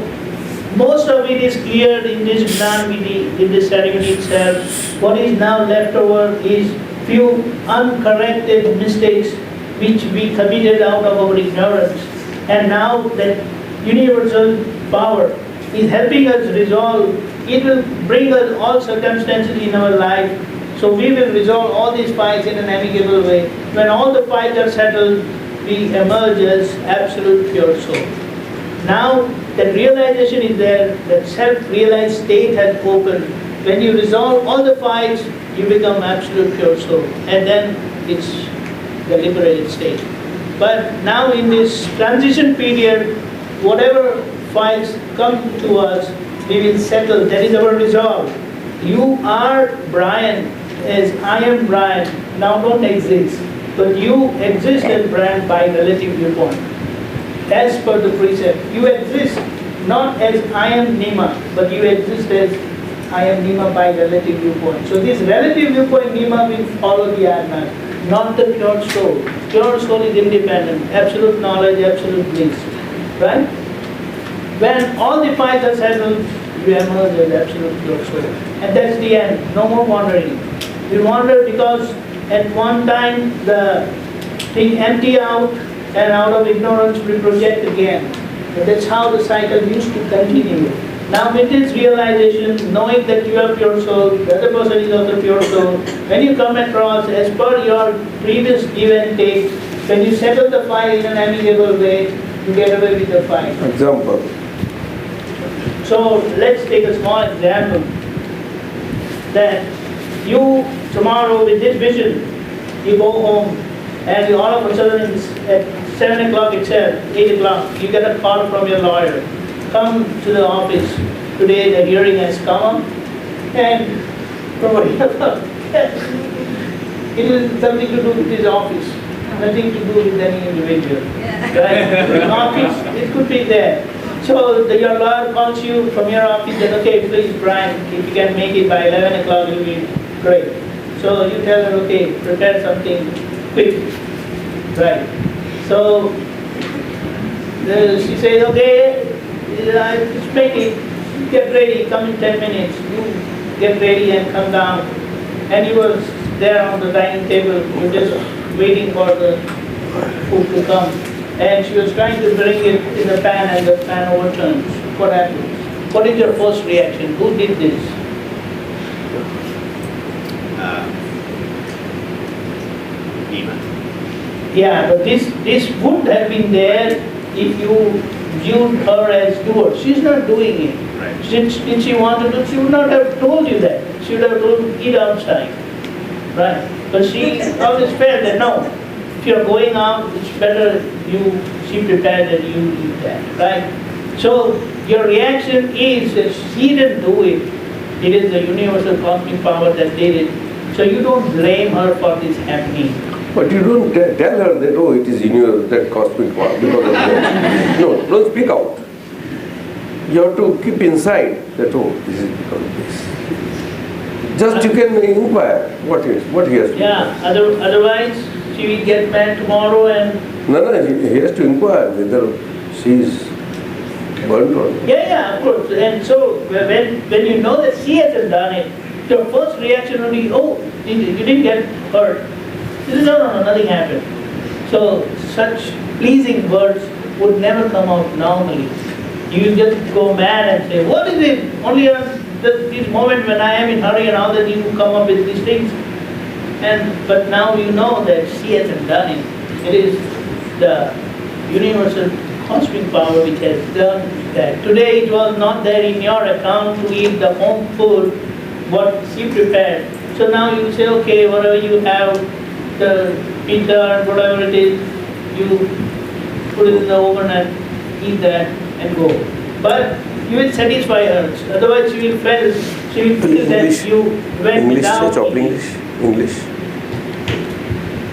most of it is cleared in this Gnani, in this ceremony itself. What is now left over is few uncorrected mistakes which we committed out of our ignorance. And now that universal power is helping us resolve, it will bring us all circumstances in our life. So we will resolve all these fights in an amicable way. When all the fights are settled, we emerge as absolute pure soul. Now that realization is there, that self-realized state has opened. When you resolve all the fights, you become absolute pure soul. And then it's the liberated state. But now in this transition period, whatever fights come to us, we will settle. That is our resolve. You are Brian as I am Brian. Now don't exist. But you exist as Brian by relative viewpoint. As per the precept, you exist not as I am Nima, but you exist as I am Nima by relative viewpoint. So this relative viewpoint Nima will follow the Atma, not the pure soul. Pure soul is independent, absolute knowledge, absolute bliss. Right? When all the fights are settled, you emerge as absolute pure soul. And that's the end. No more wandering. You wander because at one time the thing empty out, and out of ignorance we project again. And that's how the cycle used to continue. Now with this realization, knowing that you are pure soul, the other person is also pure soul, when you come across, as per your previous give and take, when you settle the fight in an amicable way, you get away with the fight. Example. So let's take a small example. That you tomorrow with this vision, you go home and you all of a sudden at 7 o'clock itself, 8 o'clock, you get a call from your lawyer. Come to the office. Today the hearing has come up and it is something to do with his office, nothing to do with any individual. Right? The office, it could be there. So your lawyer calls you from your office and okay, please Brian, if you can make it by 11 o'clock, it will be great. So you tell her, okay, prepare something quick. Right. So she says, okay, just make it, get ready, come in 10 minutes. You get ready and come down. And you were there on the dining table, you were just waiting for the food to come. And she was trying to bring it in the pan and the pan overturns. What happened? What is your first reaction? Who did this? Nima. Yeah, but this would have been there if you viewed her as doer. She's not doing it. Right. Since she wanted to, she would not have told you that. She would have told you, eat outside. Right. But she always felt that no, if you're going out, it's better she prepared that you eat that. Right? So your reaction is that she didn't do it. It is the universal cosmic power that did it. So you don't blame her for this happening. But you don't tell her that, oh, it is in your that cosmic power. Because of that. No, don't speak out. You have to keep inside that, oh, this is because of this. Just you can inquire what he has to do. Yeah, otherwise she will get mad tomorrow and... No, he has to inquire whether she is burnt or not. Yeah, of course. And so when you know that she hasn't done it, your first reaction will be, oh, you didn't get hurt. No, nothing happened. So such pleasing words would never come out normally. You just go mad and say, what is it? Only this moment when I am in hurry and all that you come up with these things. But now you know that she hasn't done it. It is the universal cosmic power which has done that. Today it was not there in your account to eat the home food, what she prepared. So now you say, okay, whatever you have, the pizza or whatever it is, you put it in the oven and eat that and go. But you will satisfy her. Otherwise, she will feel that English. you went English, without chop eating. English.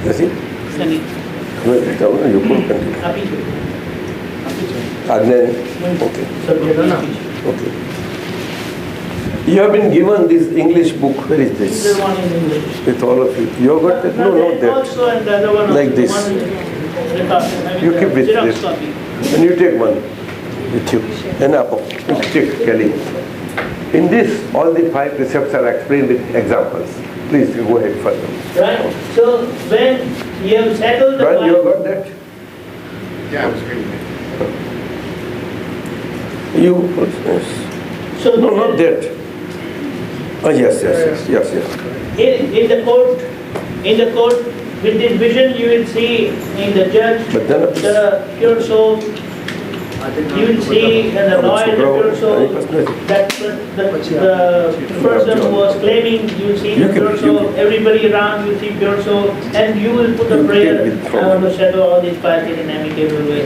You see? Sunny. You could continue. Happy. Gnani. Okay. Subject. Okay. You have been given this English book. Where is This is this? the one in English. With all of you. You have got that? No, not that. Also, and the other one Like also, this. one is You keep it Xerox this. copy. And you take one with you. And Apple. You take Kelly. In this, all the 5 precepts are explained with examples. Please go ahead further. Right? So when you have settled the Right? You have mind, got that? Yeah, I was reading it. You yes. so No, not that. Oh, yes. in the court, with this vision you will see in the judge, But then the pure soul, you will see in the lawyer, the pure soul, that the person who was claiming, you see the pure soul, everybody around you see pure soul, and you will put a prayer, I want to settle all these fights in an amicable way.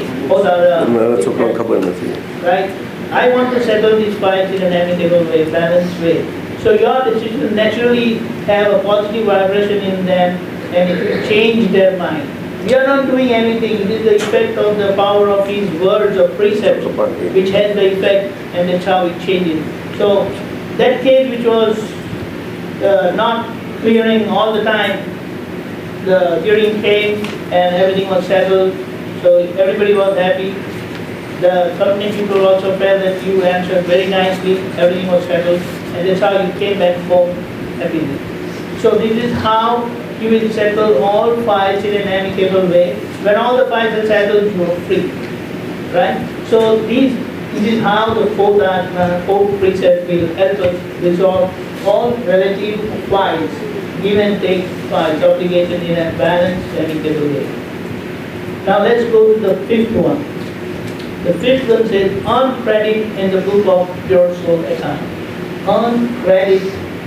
Right? I want to settle these fights in an amicable way, balanced way. So your decision naturally have a positive vibration in them and it will change their mind. We are not doing anything. It is the effect of the power of his words or precepts which has the effect, and that's how it changes. So that case which was not clearing all the time, the hearing came and everything was settled. So everybody was happy. The company people also felt that you answered very nicely, everything was settled, and that's how you came back home happily. So this is how you will settle all fights in an amicable way. When all the fights are settled, you are free. Right? So this is how the fourth precept will help us resolve all relative fights, give and take fights, obligation in a balanced, amicable way. Now let's go to the fifth one. The fifth one says, earn credit in the book of pure soul account. Earn credit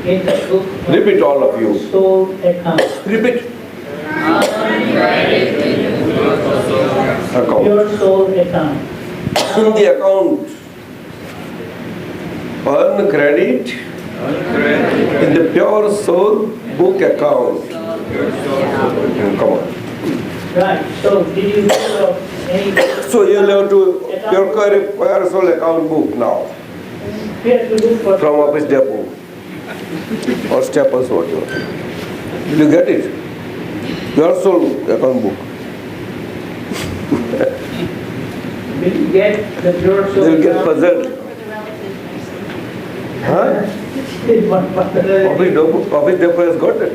in the book of Repeat all of you. soul account. Repeat. Account. Pure soul account. In the account, earn credit in the pure soul book account. Come on. Right. So did you hear of any? So you have to pure soul account book now We have to look for. from office depot or staples whatever. Will you get it? Pure soul account book. Will you get the pure soul They'll get account? puzzled. Huh? In one particular- Office depot has got it.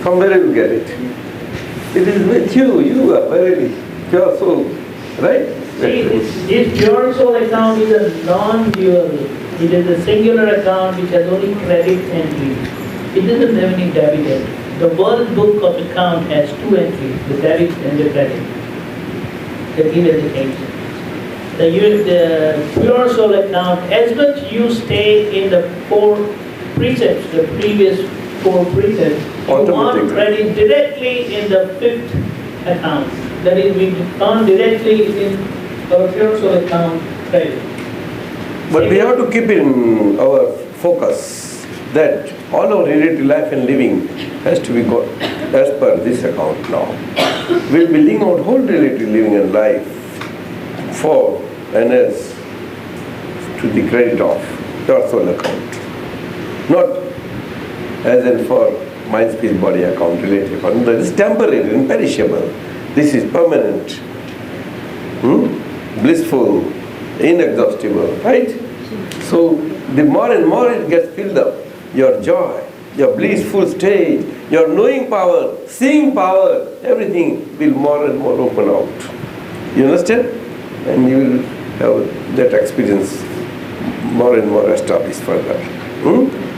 From where you get it? It is with you. You are very pure soul, right? See, this pure soul account is a non-dual. It is a singular account which has only credit entries. It doesn't have any debit. The world book of account has 2 entries, the debit and the credit. The give and the take. The pure soul account, as much you stay in the 4 precepts, the previous 4 precepts, you want Automatically. credit directly in the 5th account. That is, we earn directly in our pure soul account credit. But we have to keep in our focus that all our related life and living has to be got as per this account now. We'll be living out whole related living and life for and as to the credit of your soul account. Not as in for mind, speech, body account, relative account. That is temporary, imperishable. This is permanent, blissful, inexhaustible, right? So the more and more it gets filled up, your joy, your blissful state, your knowing power, seeing power, everything will more and more open out. You understand? And you will have that experience more and more established further.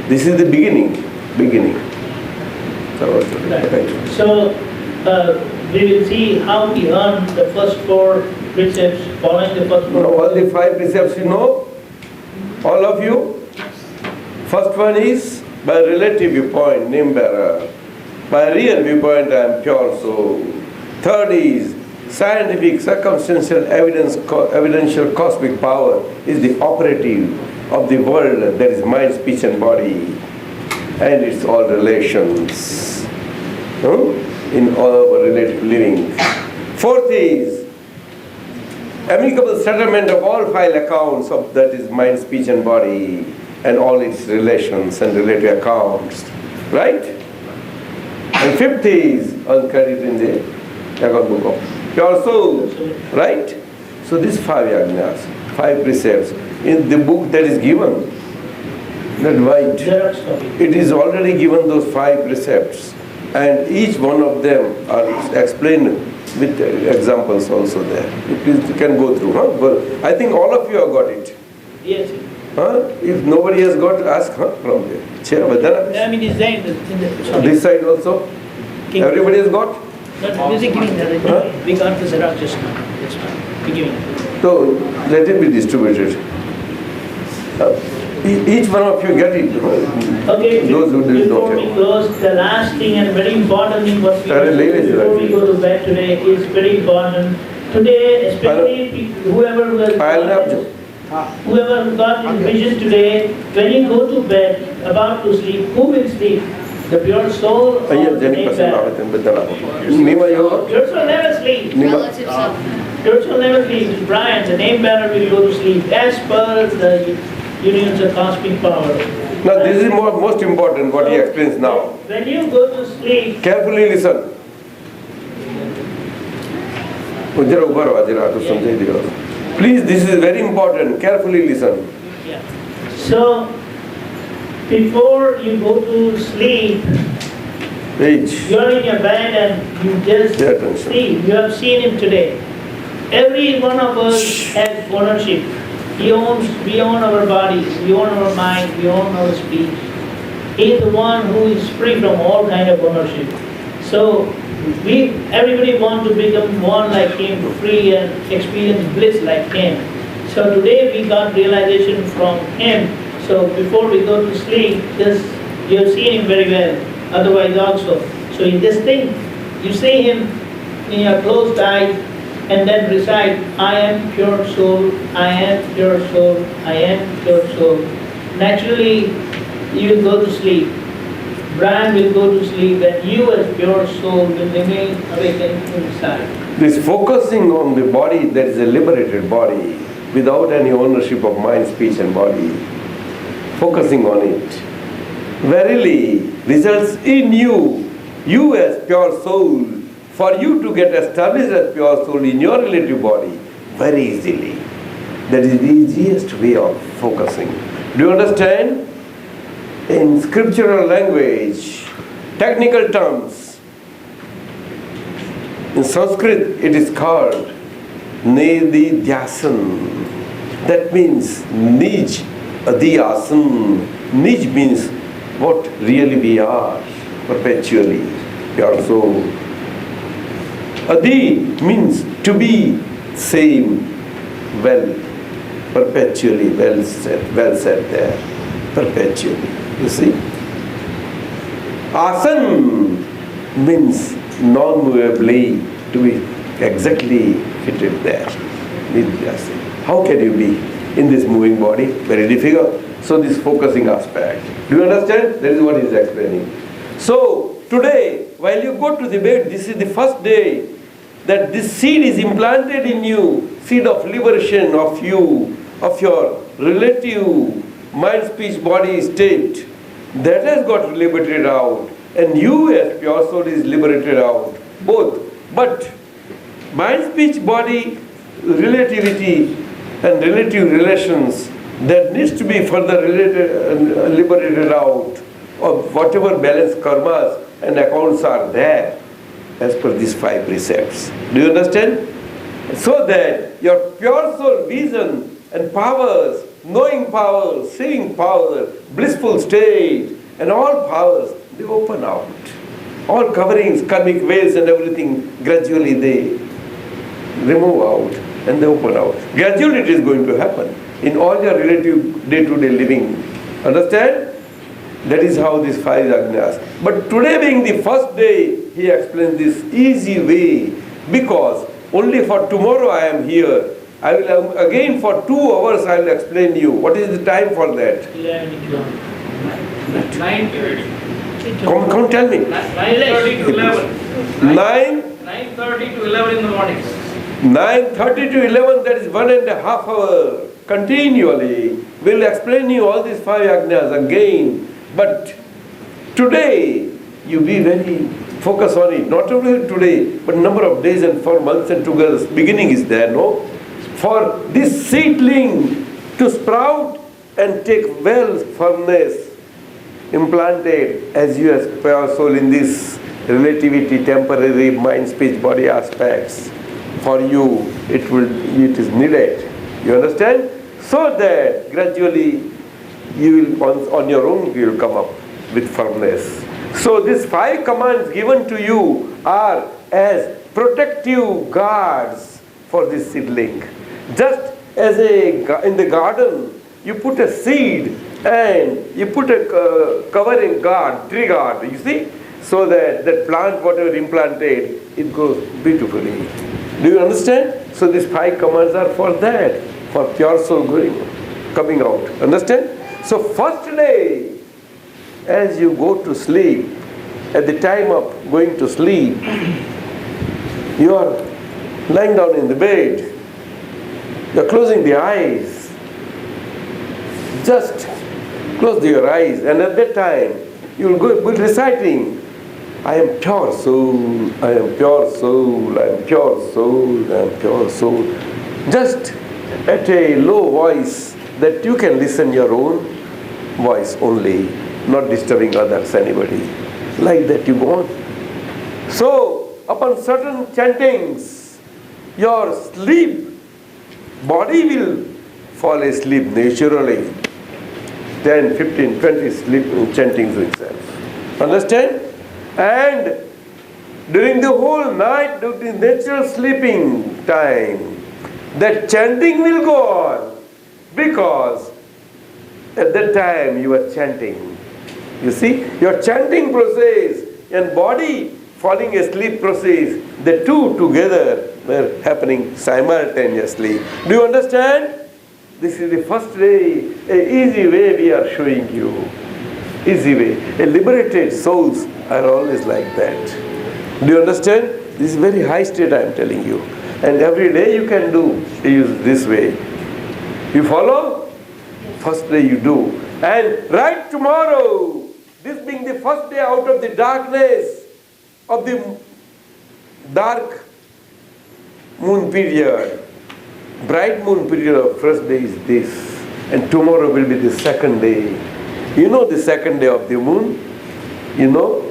This is the beginning. Right. So we will see how we earn the first 4 precepts, following the first 4. Now all the 5 precepts you know, all of you. First one is by relative viewpoint, name bearer. By real viewpoint I am pure soul. Third is scientific circumstantial evidential cosmic power is the operative of the world, that is mind, speech and body, and its all relations in all our relative living. Fourth is amicable settlement of all five accounts of that is mind, speech and body and all its relations and related accounts. Right? And fifth is uncredited in the account book of pure soul. Right? So these five yajnas, five precepts in the book that is given, that white, it is already given those five precepts, and each one of them are explained with examples also there. You can go through. But I think all of you have got it. Yes. If nobody has got, ask from there. Chair, I mean, it's there in the this side also. Everybody has got. Not music giving that. We got the Xerox just now. That's fine. We're giving it. So let it be distributed. Each one of you get it. Okay, Those who did before not we have. close, the last thing and very important thing what we Sorry, do leave it, before we right. go to bed today is very important. Today, especially whoever got in vision today, when you go to bed, about to sleep, who will sleep? The pure soul or the naked? Pure soul never sleeps. Relatives of Pure soul never sleeps. Brian, the name bearer will go to sleep as per the unions of cosmic power. Now this is most important what he explains now. When you go to sleep, Carefully listen. Please, this is very important. Carefully listen. yeah. So before you go to sleep, Page. you're in your bed and you just Pay attention. sleep. You have seen him today. Every one of us has ownership. We own our bodies, we own our mind, we own our speech. He is the one who is free from all kind of ownership. So everybody wants to become one like him, free and experience bliss like him. So today we got realization from him. So before we go to sleep, you have seen him very well, otherwise also. So in this thing, you see him in your closed eyes and then recite, I am pure soul, I am pure soul, I am pure soul. Naturally, you will go to sleep. Brian will go to sleep and you as pure soul will remain awakened inside. This focusing on the body, that is a liberated body, without any ownership of mind, speech and body, focusing on it, verily results in you as pure soul, for you to get established as pure soul in your relative body very easily. That is the easiest way of focusing. Do you understand? In scriptural language, technical terms, in Sanskrit it is called Nididhyasan. That means Nij Adhyasan. Nij means what really we are, perpetually, pure soul. Adi means to be same, well, perpetually, well said there, perpetually. You see? Asan means non-movably, to be exactly fitted there. Nidhyasan. How can you be in this moving body? Very difficult. So this focusing aspect. Do you understand? That is what he is explaining. So today, while you go to the bed, this is the first day that this seed is implanted in you, seed of liberation of you, of your relative mind, speech, body state. That has got liberated out, and you as pure soul is liberated out, both. But mind, speech, body, relativity and relative relations, that needs to be further liberated out of whatever balance karmas and accounts are there as per these five precepts. Do you understand? So that your pure soul vision and powers, knowing power, seeing power, blissful state, and all powers, they open out. All coverings, karmic veils and everything, gradually they remove out and they open out. Gradually it is going to happen in all your relative day-to-day living. Understand? That is how these five ajnas. But today being the first day, he explains this easy way Because only for tomorrow I am here. I will again for 2 hours I will explain you. What is the time for that? 11 o'clock. 9:30. Come tell me. 9:30 to 11. 9:30 to 11 in the morning. 9:30 to 11, that is 1.5 hours continually. We'll explain you all these 5 ajnas again. But today, you be very focused on it. Not only today, but number of days and for months and together. Beginning is there, no? For this seedling to sprout and take well firmness implanted as you aspire soul in this relativity, temporary mind, speech, body aspects. For you, it is needed. You understand? So that gradually you will, on your own, you will come up with firmness. So these 5 commands given to you are as protective guards for this seedling. Just as in the garden, you put a seed and you put a covering guard, tree guard, you see, so that that plant, whatever implanted, it grows beautifully. Do you understand? So these 5 commands are for that, for pure soul coming out. Understand? So first day, as you go to sleep, at the time of going to sleep, you are lying down in the bed, you are closing the eyes. Just close your eyes, and at that time you will go reciting, I am pure soul, I am pure soul, I am pure soul, I am pure soul. Just at a low voice that you can listen your own voice only, not disturbing others, anybody. Like that you go on. So, upon certain chantings, your sleep, body will fall asleep naturally. 10, 15, 20 sleep chantings itself. Understand? And during the whole night, during natural sleeping time, that chanting will go on, because at that time you are chanting. You see, your chanting process and body falling asleep process, the two together were happening simultaneously. Do you understand? This is the first way, an easy way we are showing you. Easy way. A liberated souls are always like that. Do you understand? This is very high state I am telling you. And every day you can use this way. You follow? First day you do. And right tomorrow, this being the first day out of the darkness of the dark moon period, bright moon period of first day is this. And tomorrow will be the second day. You know the second day of the moon? You know?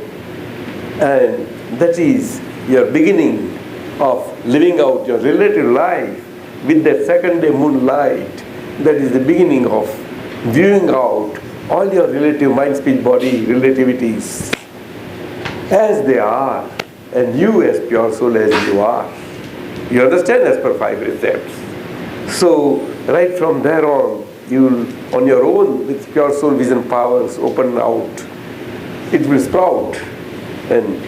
And that is your beginning of living out your relative life with that second day moonlight. That is the beginning of viewing out all your relative mind, speech, body, relativities as they are, and you as pure soul as you are. You understand? As per 5 precepts. So right from there on, you will on your own with pure soul vision powers open out. It will sprout, and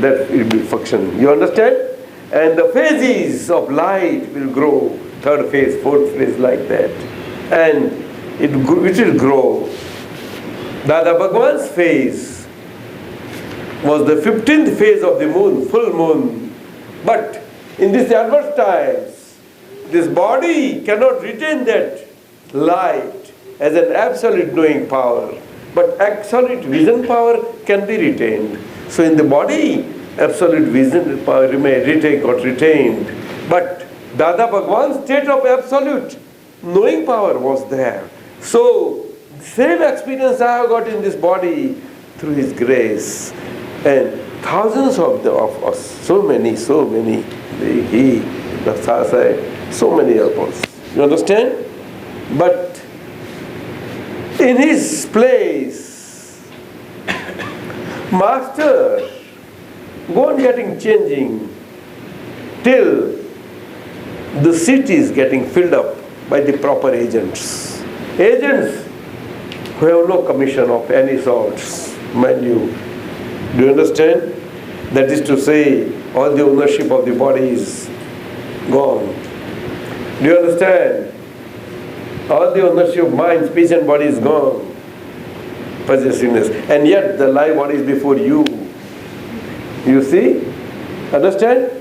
that will be function. You understand? And the phases of light will grow, 3rd phase, 4th phase, like that. And it will grow. Dada Bhagwan's phase was the 15th phase of the moon, full moon. But in these adverse times, this body cannot retain that light as an absolute knowing power. But absolute vision power can be retained. So in the body, absolute vision power got retained. But Dada Bhagwan's state of absolute knowing power was there. So the same experience I have got in this body through His grace. And thousands of us, so many, He, the Sasai, so many of us. You understand? But in His place, Master, go on changing till the city is getting filled up by the proper agents. Agents who have no commission of any sorts, mind you. Do you understand? That is to say, all the ownership of the body is gone. Do you understand? All the ownership of mind, speech and body is gone. Possessiveness. And yet the live body is before you. You see? Understand?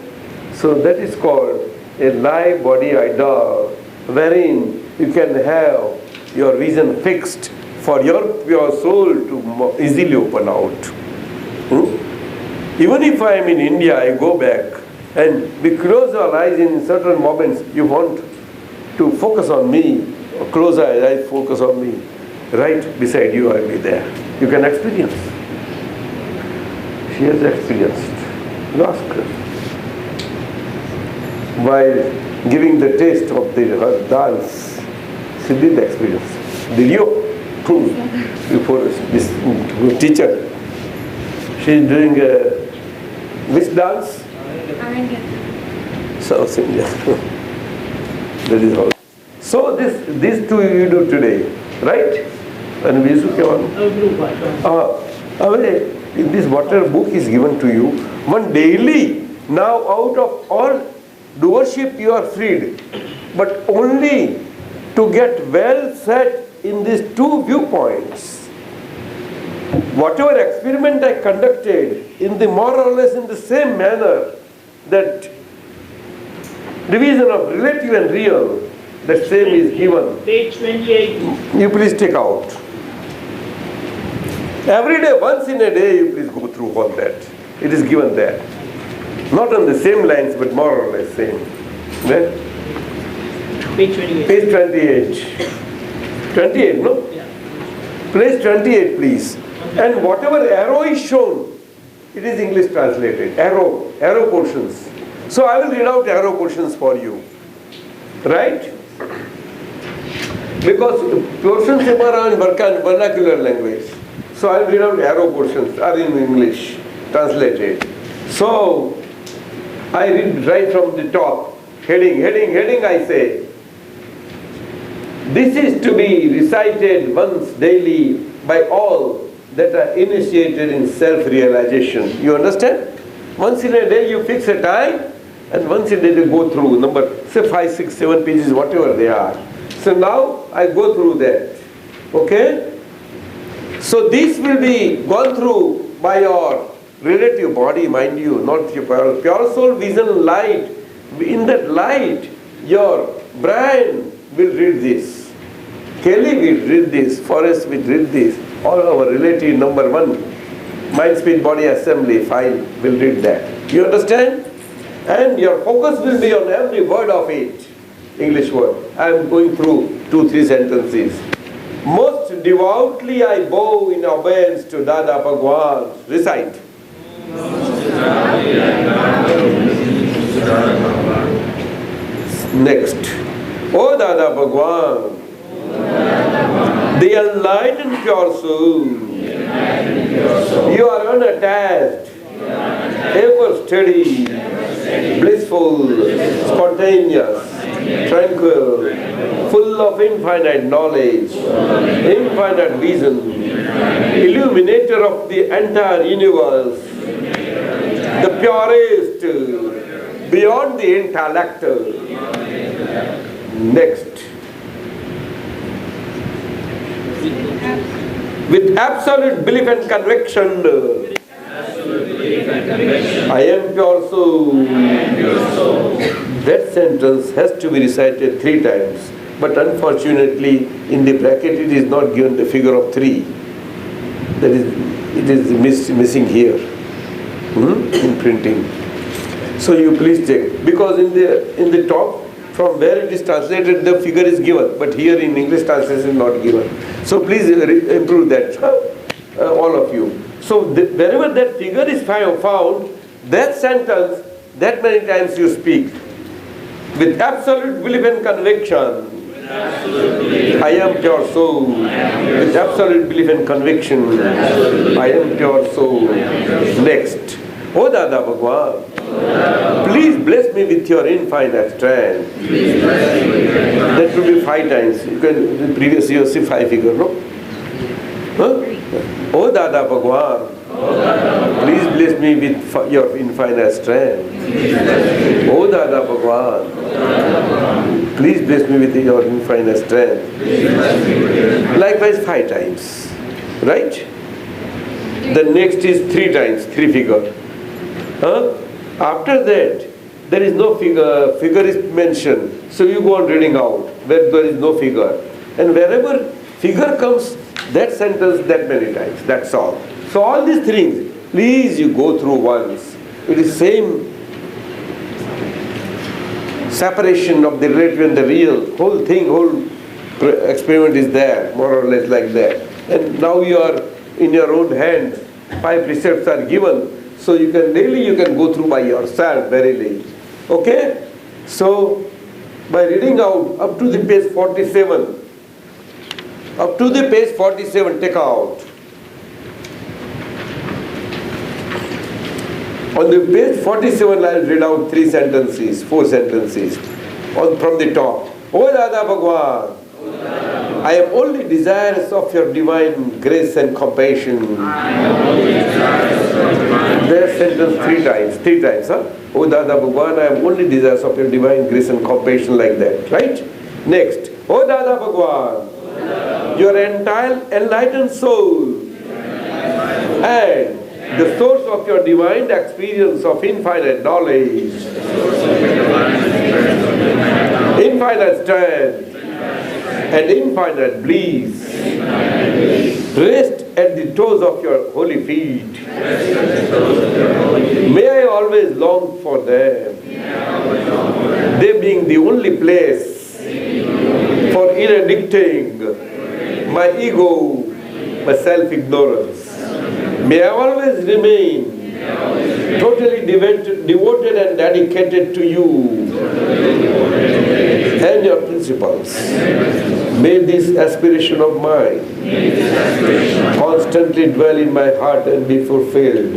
So that is called a live body idol, wherein you can have your vision fixed for your pure soul to easily open out. Even if I am in India, I go back and we close our eyes in certain moments, you want to focus on me, or close our eyes, focus on me. Right beside you, I will be there. You can experience. She has experienced. You ask her. While giving the taste of her dance, she did experience. Did you? Before this teacher, she is doing which dance? South India. That is all. So these two you do today, right? And we used to in this water book is given to you. One daily, now out of all doership you are freed, but only to get well set in these two viewpoints. Whatever experiment I conducted in the more or less in the same manner, that division of relative and real, that same is given. Page 28. You please take out. Every day, once in a day, you please go through all that. It is given there. Not on the same lines, but more or less same. Where? Page 28. Page 28. 28, no? Yeah. Page 28, please. And whatever arrow is shown, it is English translated. Arrow portions. So I will read out arrow portions for you. Right? Because portions are in vernacular language. So I will read out arrow portions are in English translated. So I read right from the top. Heading, I say. This is to be recited once daily by all that are initiated in self-realization. You understand? Once in a day you fix a time, and once in a day you go through number, say 5, 6, 7 pages, whatever they are. So now I go through that. Okay? So this will be gone through by your relative body, mind you, not your pure soul vision light. In that light, your brain will read this. Kelly will read this. Forrest will read this. All our relative number 1, mind, speech, body assembly file will read that. You understand? And your focus will be on every word of it. English word. I am going through 2, 3 sentences. Most devoutly I bow in obedience to Dada Bhagwan. Recite. Next. O Dada Bhagwan, the enlightened pure soul, you are unattached, ever steady, blissful, spontaneous, tranquil, full of infinite knowledge, infinite vision, illuminator of the entire universe, the purest, beyond the intellect. Next. With absolute belief and conviction, I am pure soul. That sentence has to be recited 3 times. But unfortunately, in the bracket it is not given the figure of 3. That is, it is missing here in printing. So you please check. Because in the top, from where it is translated, the figure is given. But here in English translation is not given. So please improve that, all of you. So wherever that figure is found, that sentence, that many times you speak. With absolute belief and conviction, I am pure soul. With absolute belief and conviction, I am pure soul. Next. O Dada Bhagwan, please bless me with your infinite strength. That will be 5 times. You can, the previous year, see 5 figure, no? Huh? O Dada Bhagwan, Please bless me with your infinite strength. O Dada Bhagwan, please bless me with your infinite strength. Likewise 5 times. Right? The next is 3 times, 3 figure. After that, there is no figure, figure is mentioned. So you go on reading out where there is no figure. And wherever figure comes, that sentence that many times, that's all. So all these things, please you go through once. It is same separation of the relative and the real. Whole thing, whole experiment is there, more or less like that. And now you are in your own hand. 5 precepts are given. So you can daily you can go through by yourself verily. Okay? So by reading out up to the page 47. Up to the page 47, take out. On the page 47, I will read out 3 sentences, 4 sentences. From the top. O Dada Bhagwan, I am only desirous of your divine grace and compassion. That sentence 3 times, huh? O Dada Bhagwan, I am only desirous of your divine grace and compassion, like that, right? Next, O Dada Bhagwan, your entire enlightened soul and the source of your divine experience of infinite knowledge, infinite strength, and infinite bliss, rest at the toes of your holy feet. May I always long for them, they being the only place for interdicting my ego, my self-ignorance. May I always remain totally devoted and dedicated to you and your principles. May this aspiration of mine constantly dwell in my heart and be fulfilled.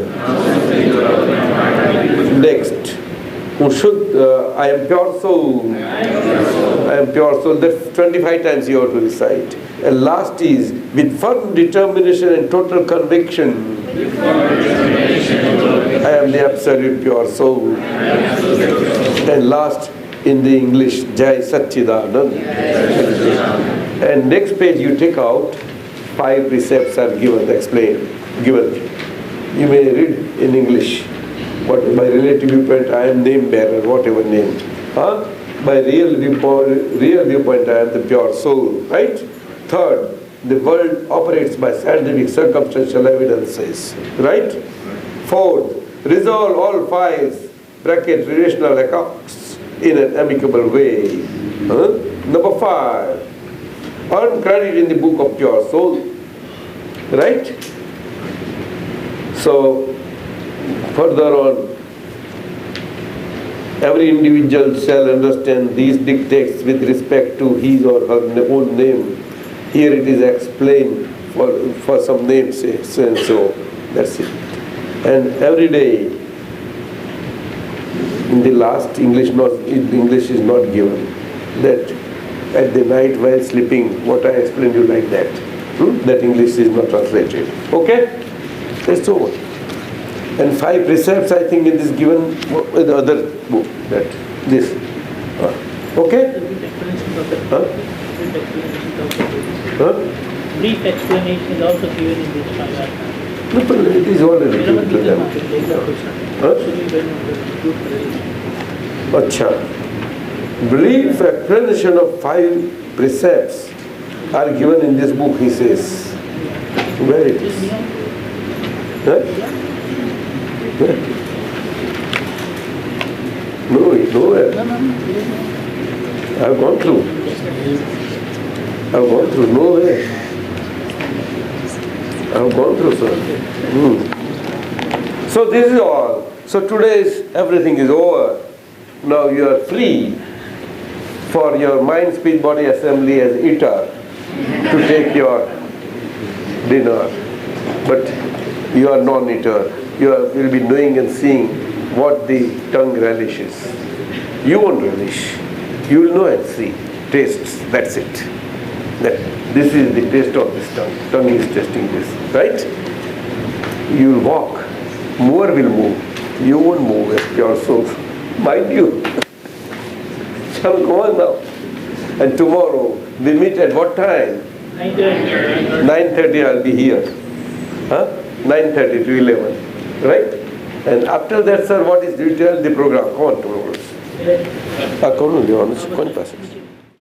Next, I am pure soul. I am pure soul. That's 25 times you have to recite. And last is, with firm determination and total conviction, I am the absolute pure soul. And last, in the English, Jai Satchidanand. And next page you take out, 5 precepts are given, explained, given. You may read in English. What by relative viewpoint I am name bearer, whatever name. By real viewpoint I am the pure soul, right? Third, the world operates by scientific circumstantial evidences, right? Fourth, resolve all 5 relational accounts in an amicable way. Number 5, earn credit in the book of pure soul, right? So further on, every individual shall understand these dictates with respect to his or her own name. Here it is explained for some names, so and so. That's it. And every day, in the last English is not given. That at the night while sleeping, what I explained you like that. That English is not translated. Okay? That's over. And 5 precepts, I think, in this given the other book. This. Okay? Brief explanation is also given in this paragraph. No, but it is already given to them. Acha. Brief explanation of 5 precepts are given in this book, he says. Where it is? Huh? Where? No, it's nowhere. I've gone through. Nowhere. I've gone through, sir. So this is all. So today's everything is over. Now you are free for your mind, speech, body assembly as eater to take your dinner. But you are non-eater. You will be knowing and seeing what the tongue relishes. You won't relish. You will know and see. Tastes. That's it. This is the taste of this tongue. Tongue is tasting this. Right? You will walk. Mover will move. You won't move as pure soul. Mind you. Shall go on now. And tomorrow we meet at what time? 9:30. 9:30 I'll be here. Huh? 9:30 to 11. Right? And after that, sir, what is detail? The program. Come on tomorrow. Yeah. Come on, you want to passage.